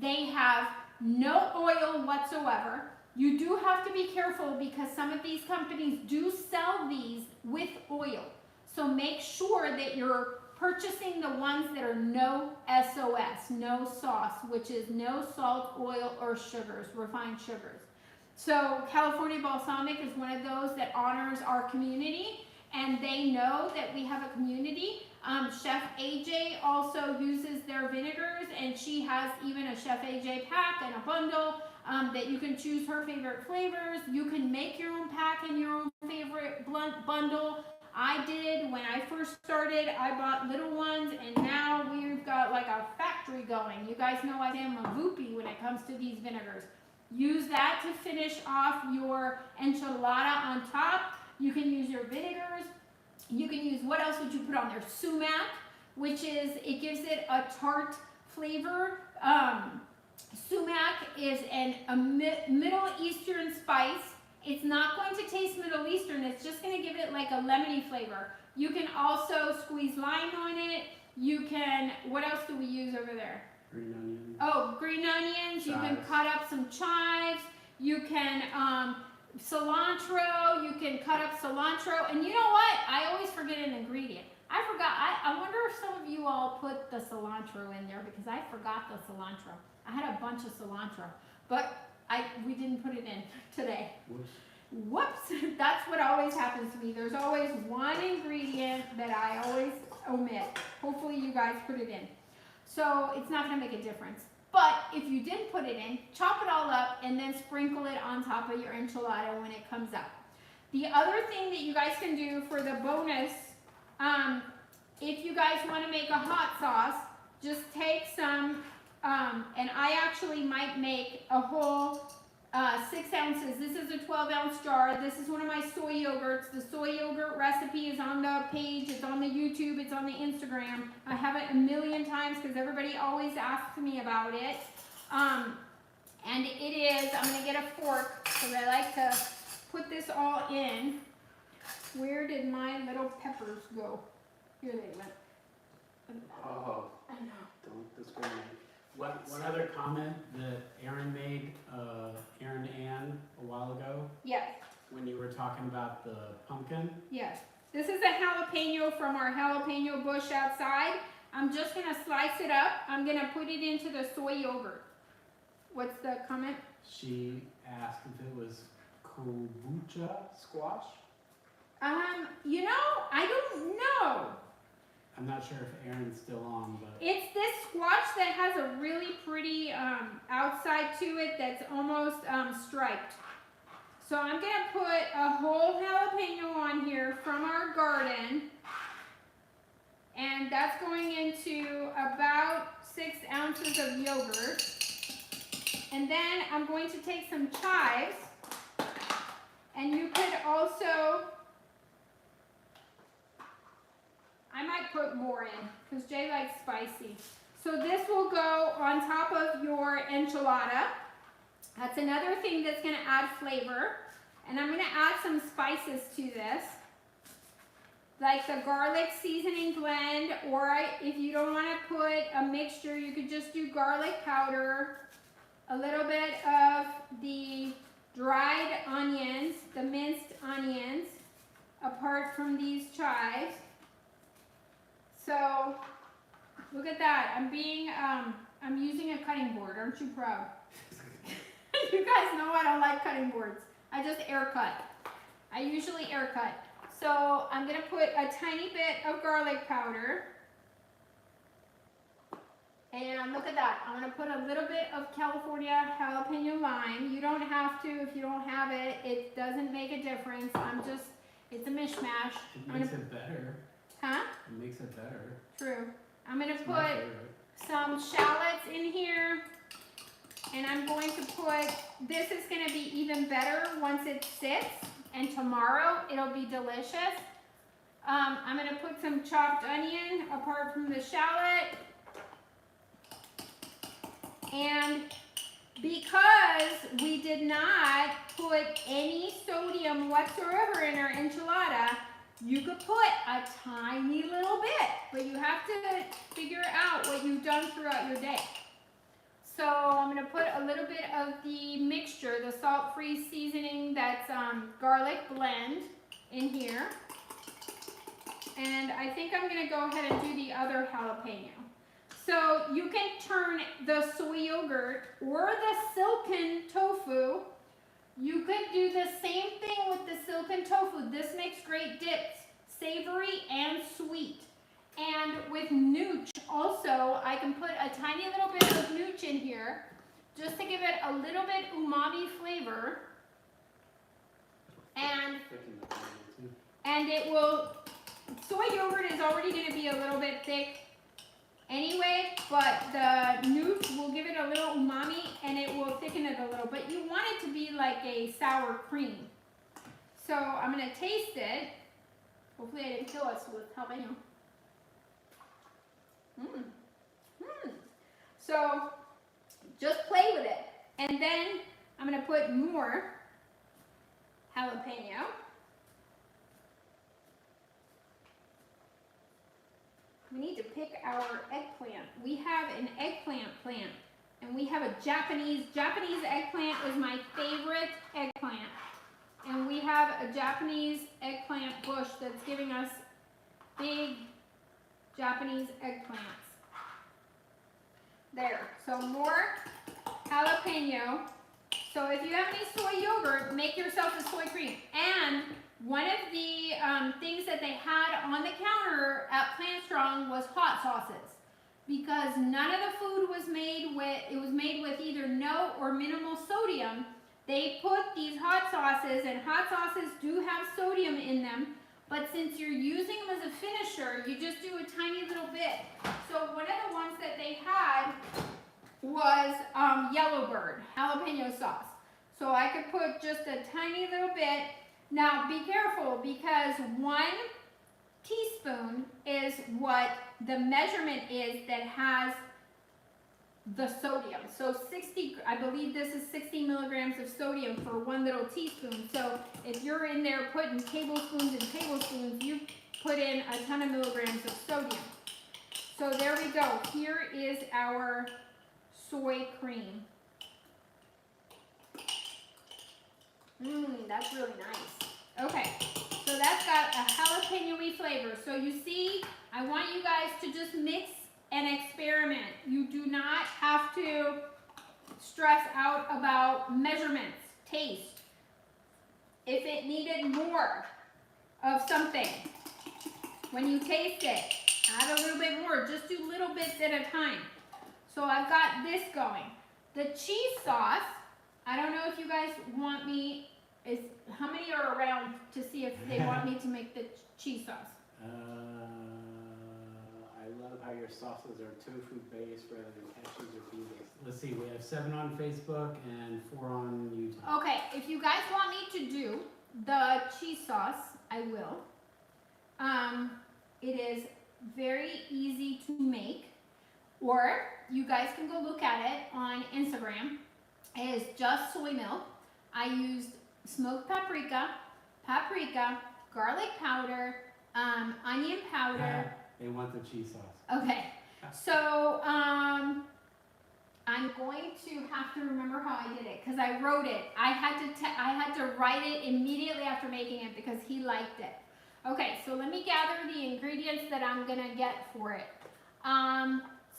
A: They have no oil whatsoever. You do have to be careful because some of these companies do sell these with oil. So make sure that you're purchasing the ones that are no SOS, no sauce, which is no salt, oil, or sugars, refined sugars. So California balsamic is one of those that honors our community, and they know that we have a community. Chef AJ also uses their vinegars, and she has even a Chef AJ pack and a bundle that you can choose her favorite flavors. You can make your own pack and your own favorite bundle. I did when I first started. I bought little ones, and now we've got like a factory going. You guys know I am a voopy when it comes to these vinegars. Use that to finish off your enchilada on top. You can use your vinegars. You can use, what else would you put on there? Sumac, which is, it gives it a tart flavor. Sumac is a Middle Eastern spice. It's not going to taste Middle Eastern. It's just going to give it like a lemony flavor. You can also squeeze lime on it. You can, what else do we use over there?
B: Green onions.
A: Oh, green onions.
B: Chives.
A: You can cut up some chives. You can, cilantro. You can cut up cilantro. And you know what? I always forget an ingredient. I wonder if some of you all put the cilantro in there because I forgot the cilantro. I had a bunch of cilantro, but we didn't put it in today.
B: Whoops.
A: whoops, that's what always happens to me. There's always one ingredient that I always omit. Hopefully you guys put it in. So it's not gonna make a difference. But if you did put it in, chop it all up and then sprinkle it on top of your enchilada when it comes out. The other thing that you guys can do for the bonus, if you guys want to make a hot sauce, just take some, and I actually might make a whole 6 ounces. This is a 12-ounce jar. This is one of my soy yogurts. The soy yogurt recipe is on the page. It's on the YouTube. It's on the Instagram. I have it a million times because everybody always asks me about it. And it is, I'm going to get a fork because I like to put this all in. Where did my little peppers go? Here they went.
B: Oh,
A: I know.
B: don't discriminate. One other comment that Erin made, Erin Ann, a while ago,
A: Yes,
B: when you were talking about the pumpkin.
A: yes. This is a jalapeno from our jalapeno bush outside. I'm just going to slice it up. I'm going to put it into the soy yogurt. What's the comment?
B: She asked if it was kombucha squash.
A: You know, I don't know.
B: I'm not sure if Erin's still on, but
A: It's this squash that has a really pretty outside to it that's almost striped. So I'm going to put a whole jalapeno on here from our garden. And that's going into about 6 ounces of yogurt. And then I'm going to take some chives. And you could also, I might put more in because Jay likes spicy. So this will go on top of your enchilada. That's another thing that's going to add flavor. And I'm going to add some spices to this, like the garlic seasoning blend, or if you don't want to put a mixture, you could just do garlic powder, a little bit of the dried onions, the minced onions, apart from these chives. So look at that. I'm using a cutting board. Aren't you proud? You guys know I don't like cutting boards. I just air cut. I usually air cut. So I'm gonna put a tiny bit of garlic powder. And look at that. I'm gonna put a little bit of California jalapeno lime. You don't have to if you don't have it. It doesn't make a difference. It's a mishmash.
B: it makes it better.
A: Huh?
B: It makes it better.
A: True. I'm gonna
B: It's my
A: put
B: favorite.
A: some shallots in here. And I'm going to put, this is gonna be even better once it sits. And tomorrow it'll be delicious. I'm gonna put some chopped onion apart from the shallot. And because we did not put any sodium whatsoever in our enchilada, you could put a tiny little bit, but you have to figure out what you've done throughout your day. So I'm going to put a little bit of the mixture, the salt-free seasoning that's garlic blend in here. And I think I'm going to go ahead and do the other jalapeno. So you can turn the soy yogurt or the silken tofu. You could do the same thing with the silken tofu. This makes great dips, savory and sweet. And with nooch also, I can put a tiny little bit of nooch in here just to give it a little bit umami flavor. And it will, soy yogurt is already going to be a little bit thick anyway, but the nooch will give it a little umami and it will thicken it a little. But you want it to be like a sour cream. So I'm going to taste it. Hopefully I didn't kill us with jalapeno. So just play with it. And then I'm going to put more jalapeno. We need to pick our eggplant. We have an eggplant plant. And we have a Japanese eggplant is my favorite eggplant. And we have a Japanese eggplant bush that's giving us big Japanese eggplants. There, so more jalapeno. So if you have any soy yogurt, make yourself a soy cream. And one of the things that they had on the counter at Plant Strong was hot sauces. Because none of the food was made with, it was made with either no or minimal sodium. They put these hot sauces, and hot sauces do have sodium in them, but since you're using them as a finisher, you just do a tiny little bit. So one of the ones that they had was Yellowbird jalapeno sauce. So I could put just a tiny little bit. Now be careful, because 1 teaspoon is what the measurement is that has the sodium. So 60, I believe this is 60 milligrams of sodium for 1 little teaspoon. So if you're in there putting tablespoons and tablespoons, you put in a ton of milligrams of sodium. So there we go. Here is our soy cream. That's really nice. Okay, so that's got a jalapeno-y flavor. So you see, I want you guys to just mix and experiment. You do not have to stress out about measurements, taste. If it needed more of something, when you taste it, add a little bit more. Just do little bits at a time. So I've got this going. The cheese sauce, I don't know if you guys want me, how many are around to see if they want me to make the cheese sauce?
B: I love how your sauces are tofu based rather than cashews or bean based. Let's see, we have 7 on Facebook and 4 on YouTube.
A: Okay, if you guys want me to do the cheese sauce, I will. It is very easy to make, or you guys can go look at it on Instagram. It is just soy milk. I used smoked paprika, garlic powder, onion powder.
B: They want the cheese sauce.
A: Okay, so I'm going to have to remember how I did it, because I wrote it. I had to write it immediately after making it because he liked it. Okay, so let me gather the ingredients that I'm gonna get for it.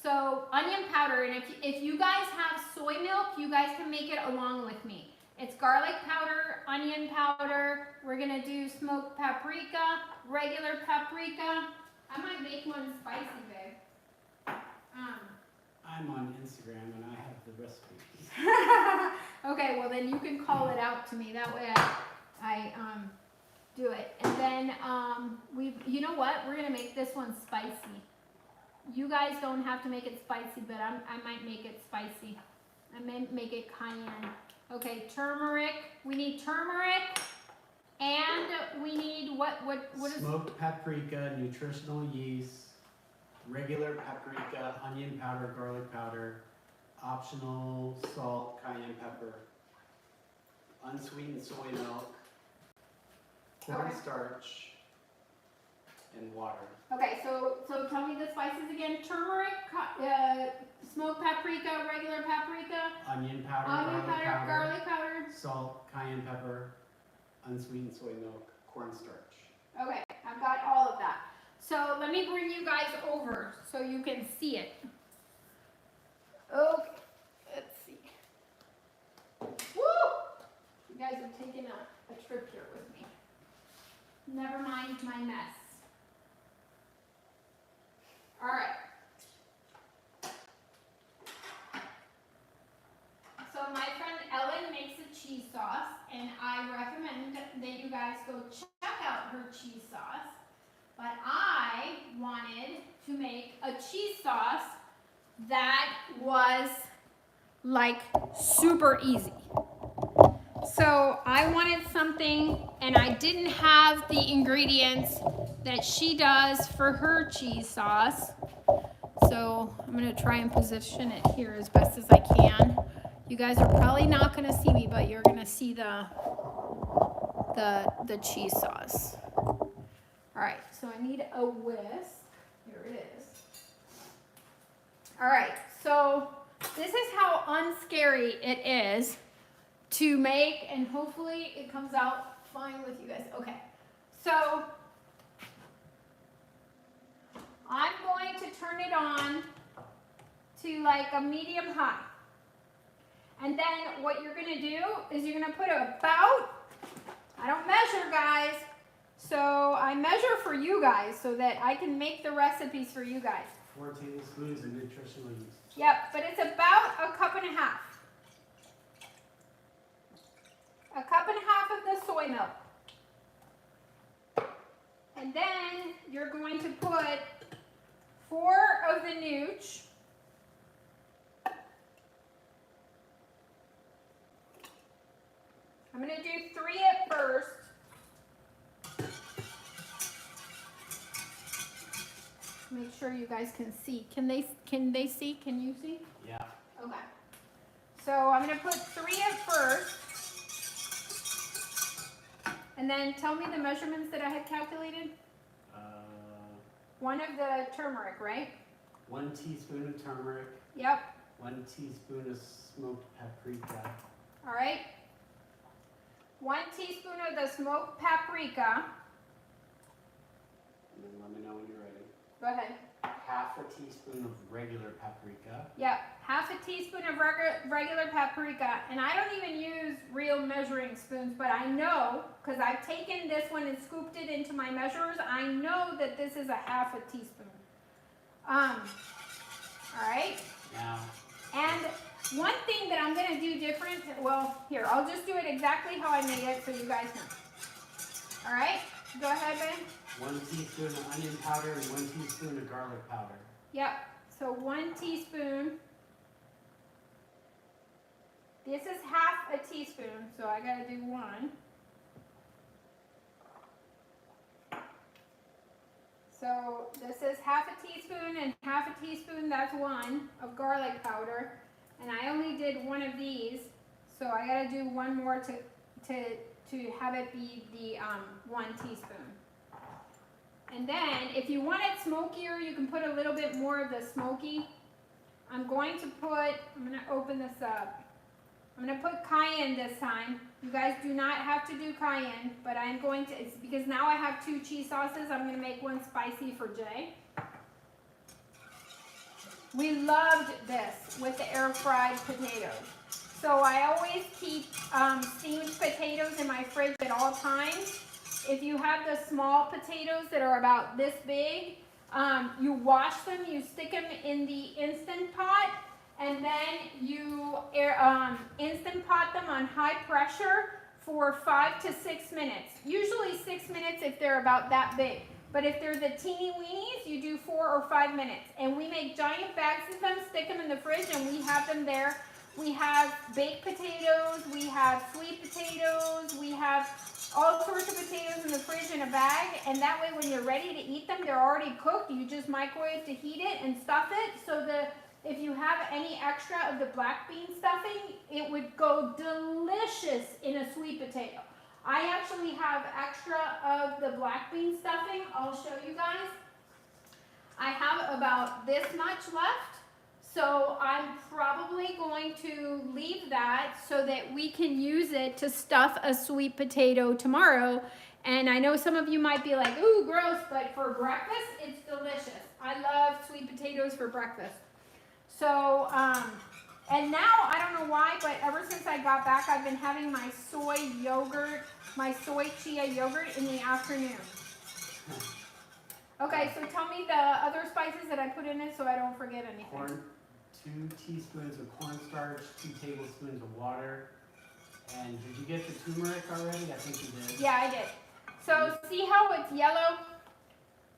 A: So onion powder, and if you guys have soy milk, you guys can make it along with me. It's garlic powder, onion powder. We're gonna do smoked paprika, regular paprika. I might make one spicy, babe.
B: I'm on Instagram and I have the recipes.
A: Okay, well then you can call it out to me. That way I do it. And then you know what? We're gonna make this one spicy. You guys don't have to make it spicy, but I might make it spicy. I may make it cayenne. Okay, turmeric. We need turmeric, and we need what is
B: smoked paprika, nutritional yeast, regular paprika, onion powder, garlic powder, optional salt, cayenne pepper, unsweetened soy milk, cornstarch, and water.
A: Okay, so tell me the spices again. Turmeric, smoked paprika, regular paprika,
B: onion powder,
A: garlic powder,
B: salt, cayenne pepper, unsweetened soy milk, cornstarch.
A: Okay, I've got all of that. So let me bring you guys over so you can see it. Okay, let's see. Woo! You guys have taken a trip here with me. Never mind my mess. All right. So my friend Ellen makes a cheese sauce, and I recommend that you guys go check out her cheese sauce. But I wanted to make a cheese sauce that was like super easy. So I wanted something, and I didn't have the ingredients that she does for her cheese sauce. So I'm gonna try and position it here as best as I can. You guys are probably not gonna see me, but you're gonna see the cheese sauce. All right, so I need a whisk. Here it is. All right, so this is how unscary it is to make, and hopefully it comes out fine with you guys. Okay, so I'm going to turn it on to like a medium high. And then what you're gonna do is you're gonna put about, I don't measure, guys, so I measure for you guys so that I can make the recipes for you guys.
B: 4 tablespoons of nutritional yeast.
A: Yep, but it's about a cup and a half. A cup and a half of the soy milk. And then you're going to put 4 of the nooch. I'm going to do 3 at first. Make sure you guys can see. Can they see? Can you see?
B: Yeah.
A: Okay. So I'm going to put 3 at first. And then tell me the measurements that I had calculated. 1 of the turmeric, right?
B: 1 teaspoon of turmeric.
A: Yep.
B: 1 teaspoon of smoked paprika.
A: All right. 1 teaspoon of the smoked paprika.
B: And then let me know when you're ready.
A: Go ahead.
B: Half a teaspoon of regular paprika.
A: Yep. Half a teaspoon of regular paprika. And I don't even use real measuring spoons, but I know, because I've taken this one and scooped it into my measures, I know that this is a half a teaspoon. All right.
B: Now.
A: And one thing that I'm going to do different, well, here, I'll just do it exactly how I made it so you guys know. All right? Go ahead, Ben.
B: 1 teaspoon of onion powder and 1 teaspoon of garlic powder.
A: Yep. So 1 teaspoon. This is half a teaspoon, so I got to do 1. So this is half a teaspoon and half a teaspoon, that's 1 of garlic powder. And I only did 1 of these, so I got to do 1 more to have it be the 1 teaspoon. And then if you want it smokier, you can put a little bit more of the smoky. I'm going to open this up. I'm going to put cayenne this time. You guys do not have to do cayenne, but I'm going to, it's because now I have 2 cheese sauces, I'm going to make 1 spicy for Jay. We loved this with the air fried potatoes. So I always keep steamed potatoes in my fridge at all times. If you have the small potatoes that are about this big, you wash them, you stick them in the Instant Pot, and then you Instant Pot them on high pressure for 5 to 6 minutes. Usually 6 minutes if they're about that big. But if they're the teeny weenies, you do 4 or 5 minutes. And we make giant bags of them, stick them in the fridge, and we have them there. We have baked potatoes, we have sweet potatoes, we have all sorts of potatoes in the fridge in a bag, and that way when you're ready to eat them, they're already cooked. You just microwave to heat it and stuff it, so if you have any extra of the black bean stuffing, it would go delicious in a sweet potato. I actually have extra of the black bean stuffing. I'll show you guys. I have about this much left. So I'm probably going to leave that so that we can use it to stuff a sweet potato tomorrow. And I know some of you might be like, ooh, gross, but for breakfast, it's delicious. I love sweet potatoes for breakfast. So, and now, I don't know why, but ever since I got back, I've been having my soy yogurt, my soy chia yogurt in the afternoon. Okay, so tell me the other spices that I put in it so I don't forget anything.
B: 2 teaspoons of cornstarch, 2 tablespoons of water. And did you get the turmeric already? I think you did.
A: Yeah, I did. So see how it's yellow?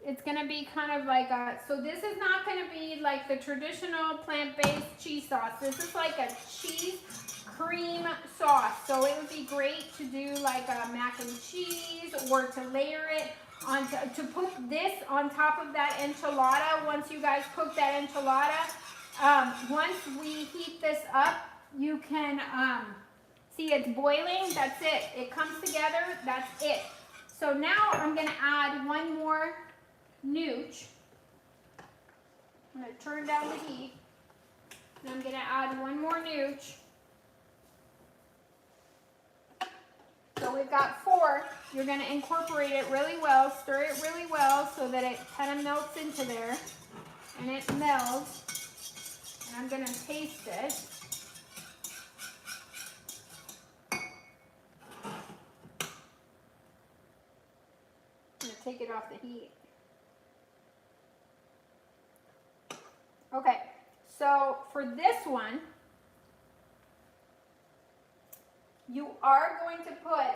A: It's going to be kind of like a, so this is not going to be like the traditional plant-based cheese sauce. This is like a cheese cream sauce. So it would be great to do like a mac and cheese or to layer it on, to put this on top of that enchilada once you guys cook that enchilada. Once we heat this up, you can see it's boiling. That's it. It comes together. That's it. So now I'm going to add 1 more nooch. I'm going to turn down the heat. And I'm going to add 1 more nooch. So we've got 4. You're going to incorporate it really well. Stir it really well so that it kind of melts into there. And it melts. And I'm going to taste it. take it off the heat. Okay, so for this one, you are going to put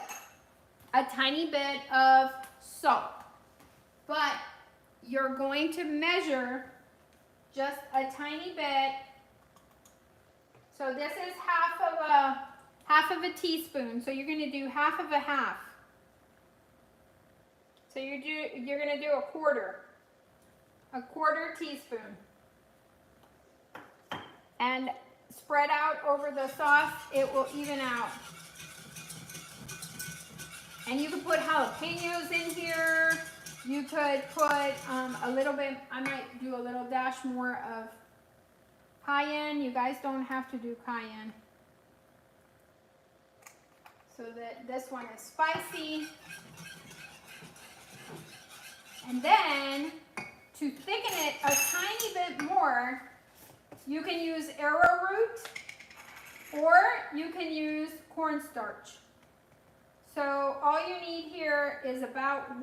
A: a tiny bit of salt, but you're going to measure just a tiny bit. So this is half of a teaspoon. So you're going to do half of a half. So you're going to do a quarter teaspoon, and spread out over the sauce. It will even out. And you can put jalapenos in here. You could put a little bit, I might do a little dash more of cayenne. You guys don't have to do cayenne. So that this one is spicy. And then, to thicken it a tiny bit more, you can use arrowroot or you can use cornstarch. So all you need here is about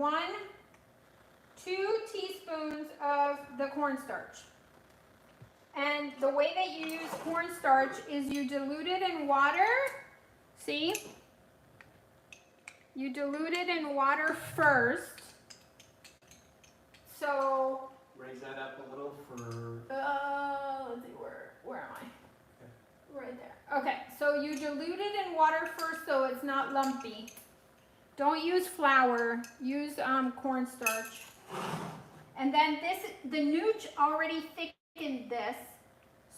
A: 2 teaspoons of the cornstarch. And the way that you use cornstarch is you dilute it in water. See? You dilute it in water first. So
B: Raise that up a little for...
A: let's see, where am I? Right there. Okay, so you dilute it in water first so it's not lumpy. Don't use flour, use cornstarch. And then the nooch already thickened this.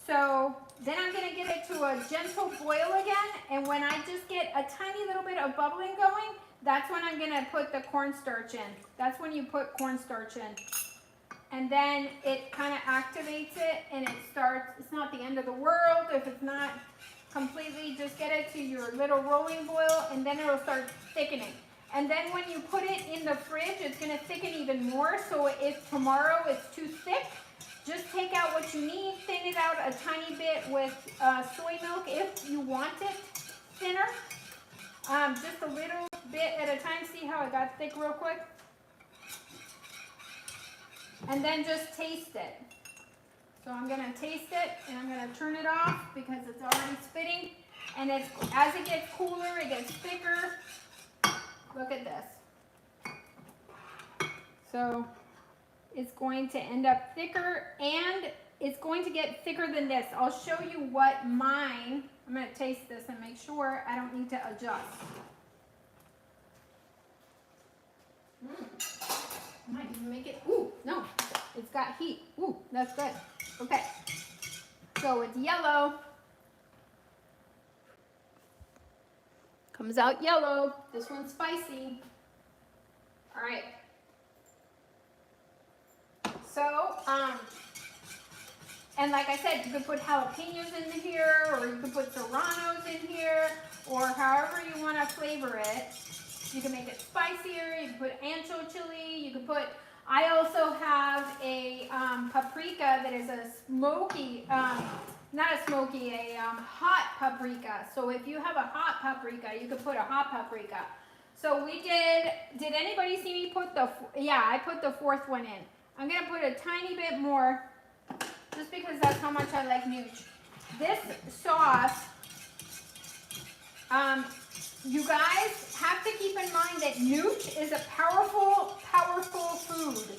A: So then I'm gonna get it to a gentle boil again. And when I just get a tiny little bit of bubbling going, that's when I'm gonna put the cornstarch in. That's when you put cornstarch in. And then it kind of activates it and it starts, it's not the end of the world. If it's not completely, just get it to your little rolling boil and then it'll start thickening. And then when you put it in the fridge, it's gonna thicken even more. So if tomorrow it's too thick, just take out what you need, thin it out a tiny bit with soy milk if you want it thinner. Just a little bit at a time. See how it got thick real quick? And then just taste it. So I'm gonna taste it and I'm gonna turn it off because it's already spitting. And as it gets cooler, it gets thicker. Look at this. So it's going to end up thicker and it's going to get thicker than this. I'll show you what mine, I'm gonna taste this and make sure I don't need to adjust. Might even make it, ooh, no, it's got heat. Ooh, that's good. Okay, so it's yellow. Comes out yellow. This one's spicy. All right. So, and like I said, you could put jalapenos in here, or you could put serranos in here, or however you want to flavor it. You can make it spicier. You can put ancho chili. You can put, I also have a paprika that is a smoky, not a smoky, a hot paprika. So if you have a hot paprika, you could put a hot paprika. So we did anybody see me put yeah, I put the 4th one in. I'm gonna put a tiny bit more, just because that's how much I like nooch. This sauce, you guys have to keep in mind that nooch is a powerful, powerful food.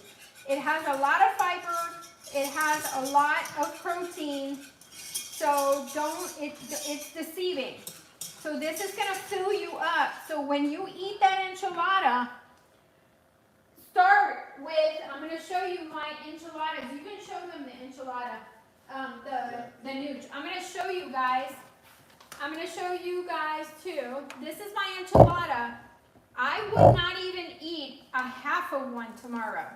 A: It has a lot of fiber. It has a lot of protein. So it's deceiving. So this is gonna fill you up. So when you eat that enchilada, start with, I'm gonna show you my enchiladas. You can show them the enchilada, the nooch. I'm gonna show you guys. I'm going to show you guys too. This is my enchilada. I would not even eat a half of one tomorrow.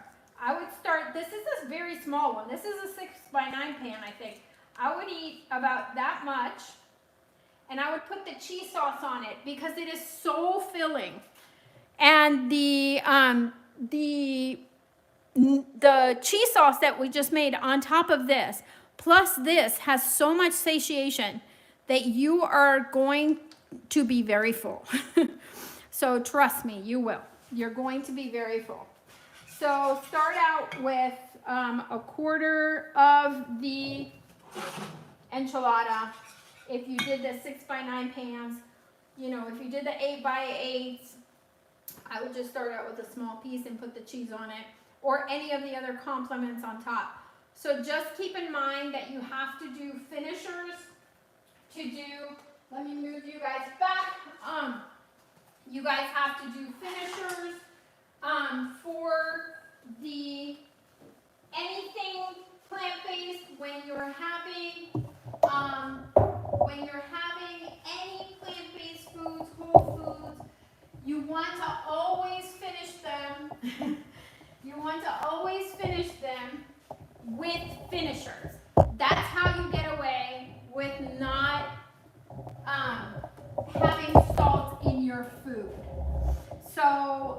A: I would start, this is a very small one. This is a 6x9 pan, I think. I would eat about that much, and I would put the cheese sauce on it because it is so filling. And the cheese sauce that we just made on top of this, plus this, has so much satiation that you are going to be very full. So trust me, you will. You're going to be very full. So start out with a quarter of the enchilada. If you did the 6x9 pans, you know, if you did the 8x8s, I would just start out with a small piece and put the cheese on it, or any of the other complements on top. So just keep in mind that you have to do finishers to do, let me move you guys back. You guys have to do finishers for the anything plant-based when you're having any plant-based foods, whole foods. You want to always finish them. You want to always finish them with finishers. That's how you get away with not having salt in your food. So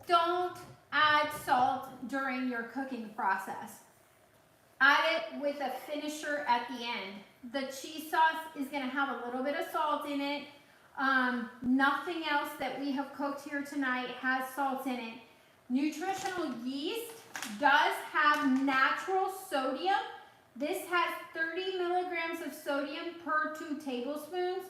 A: don't add salt during your cooking process. Add it with a finisher at the end. The cheese sauce is going to have a little bit of salt in it. Nothing else that we have cooked here tonight has salt in it. Nutritional yeast does have natural sodium. This has 30 milligrams of sodium per 2 tablespoons.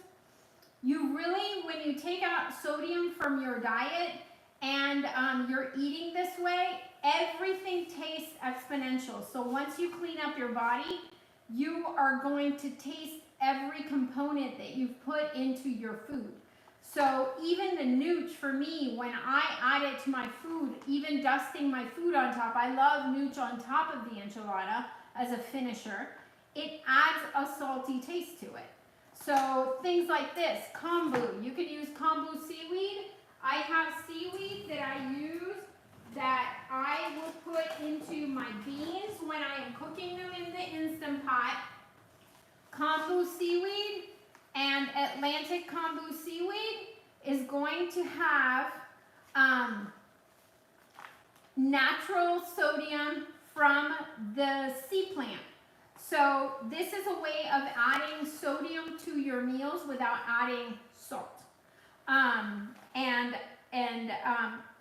A: You really, when you take out sodium from your diet and you're eating this way, everything tastes exponential. So once you clean up your body, you are going to taste every component that you've put into your food. So even the nooch for me, when I add it to my food, even dusting my food on top, I love nooch on top of the enchilada as a finisher. It adds a salty taste to it. So things like this, kombu. You could use kombu seaweed. I have seaweed that I use that I will put into my beans when I am cooking them in the Instant Pot. Kombu seaweed and Atlantic kombu seaweed is going to have natural sodium from the sea plant. So this is a way of adding sodium to your meals without adding salt.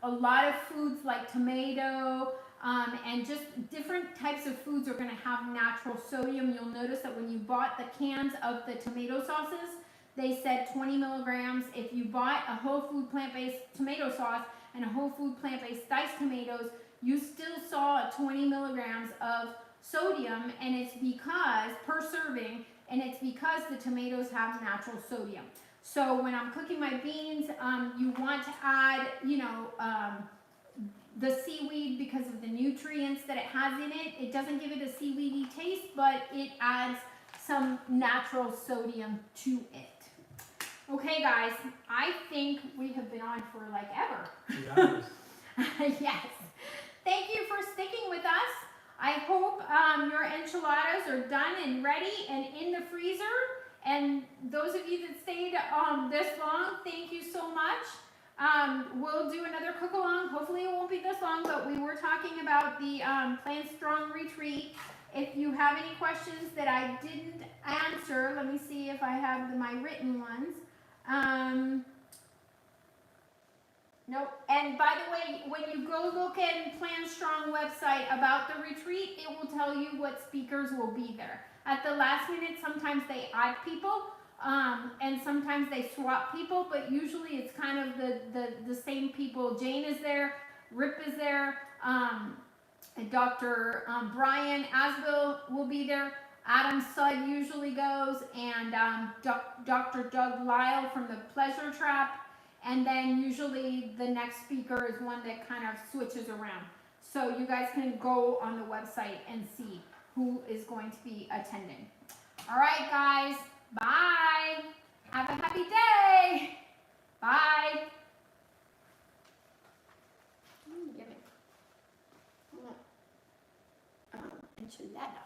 A: A lot of foods like tomato and just different types of foods are going to have natural sodium. You'll notice that when you bought the cans of the tomato sauces, they said 20 milligrams. If you bought a whole food plant-based tomato sauce and a whole food plant-based diced tomatoes, you still saw 20 milligrams of sodium, and it's because, per serving, and it's because the tomatoes have natural sodium. So when I'm cooking my beans, you want to add, the seaweed because of the nutrients that it has in it. It doesn't give it a seaweedy taste, but it adds some natural sodium to it. Okay, guys, I think we have been on for like ever.
B: 2 hours.
A: Yes. Thank you for sticking with us. I hope your enchiladas are done and ready and in the freezer. And those of you that stayed this long, thank you so much. We'll do another cook along. Hopefully it won't be this long, but we were talking about the Plan Strong retreat. If you have any questions that I didn't answer, let me see if I have my written ones. Nope. And by the way, when you go look at Plan Strong website about the retreat, it will tell you what speakers will be there. At the last minute, sometimes they add people, and sometimes they swap people, but usually it's kind of the same people. Jane is there, Rip is there, Dr. Brian Asbill will be there, Adam Sudd usually goes, and Dr. Doug Lyle from the Pleasure Trap. And then usually the next speaker is one that kind of switches around. So you guys can go on the website and see who is going to be attending. All right, guys. Bye. Have a happy day. Bye. Give me enchilada.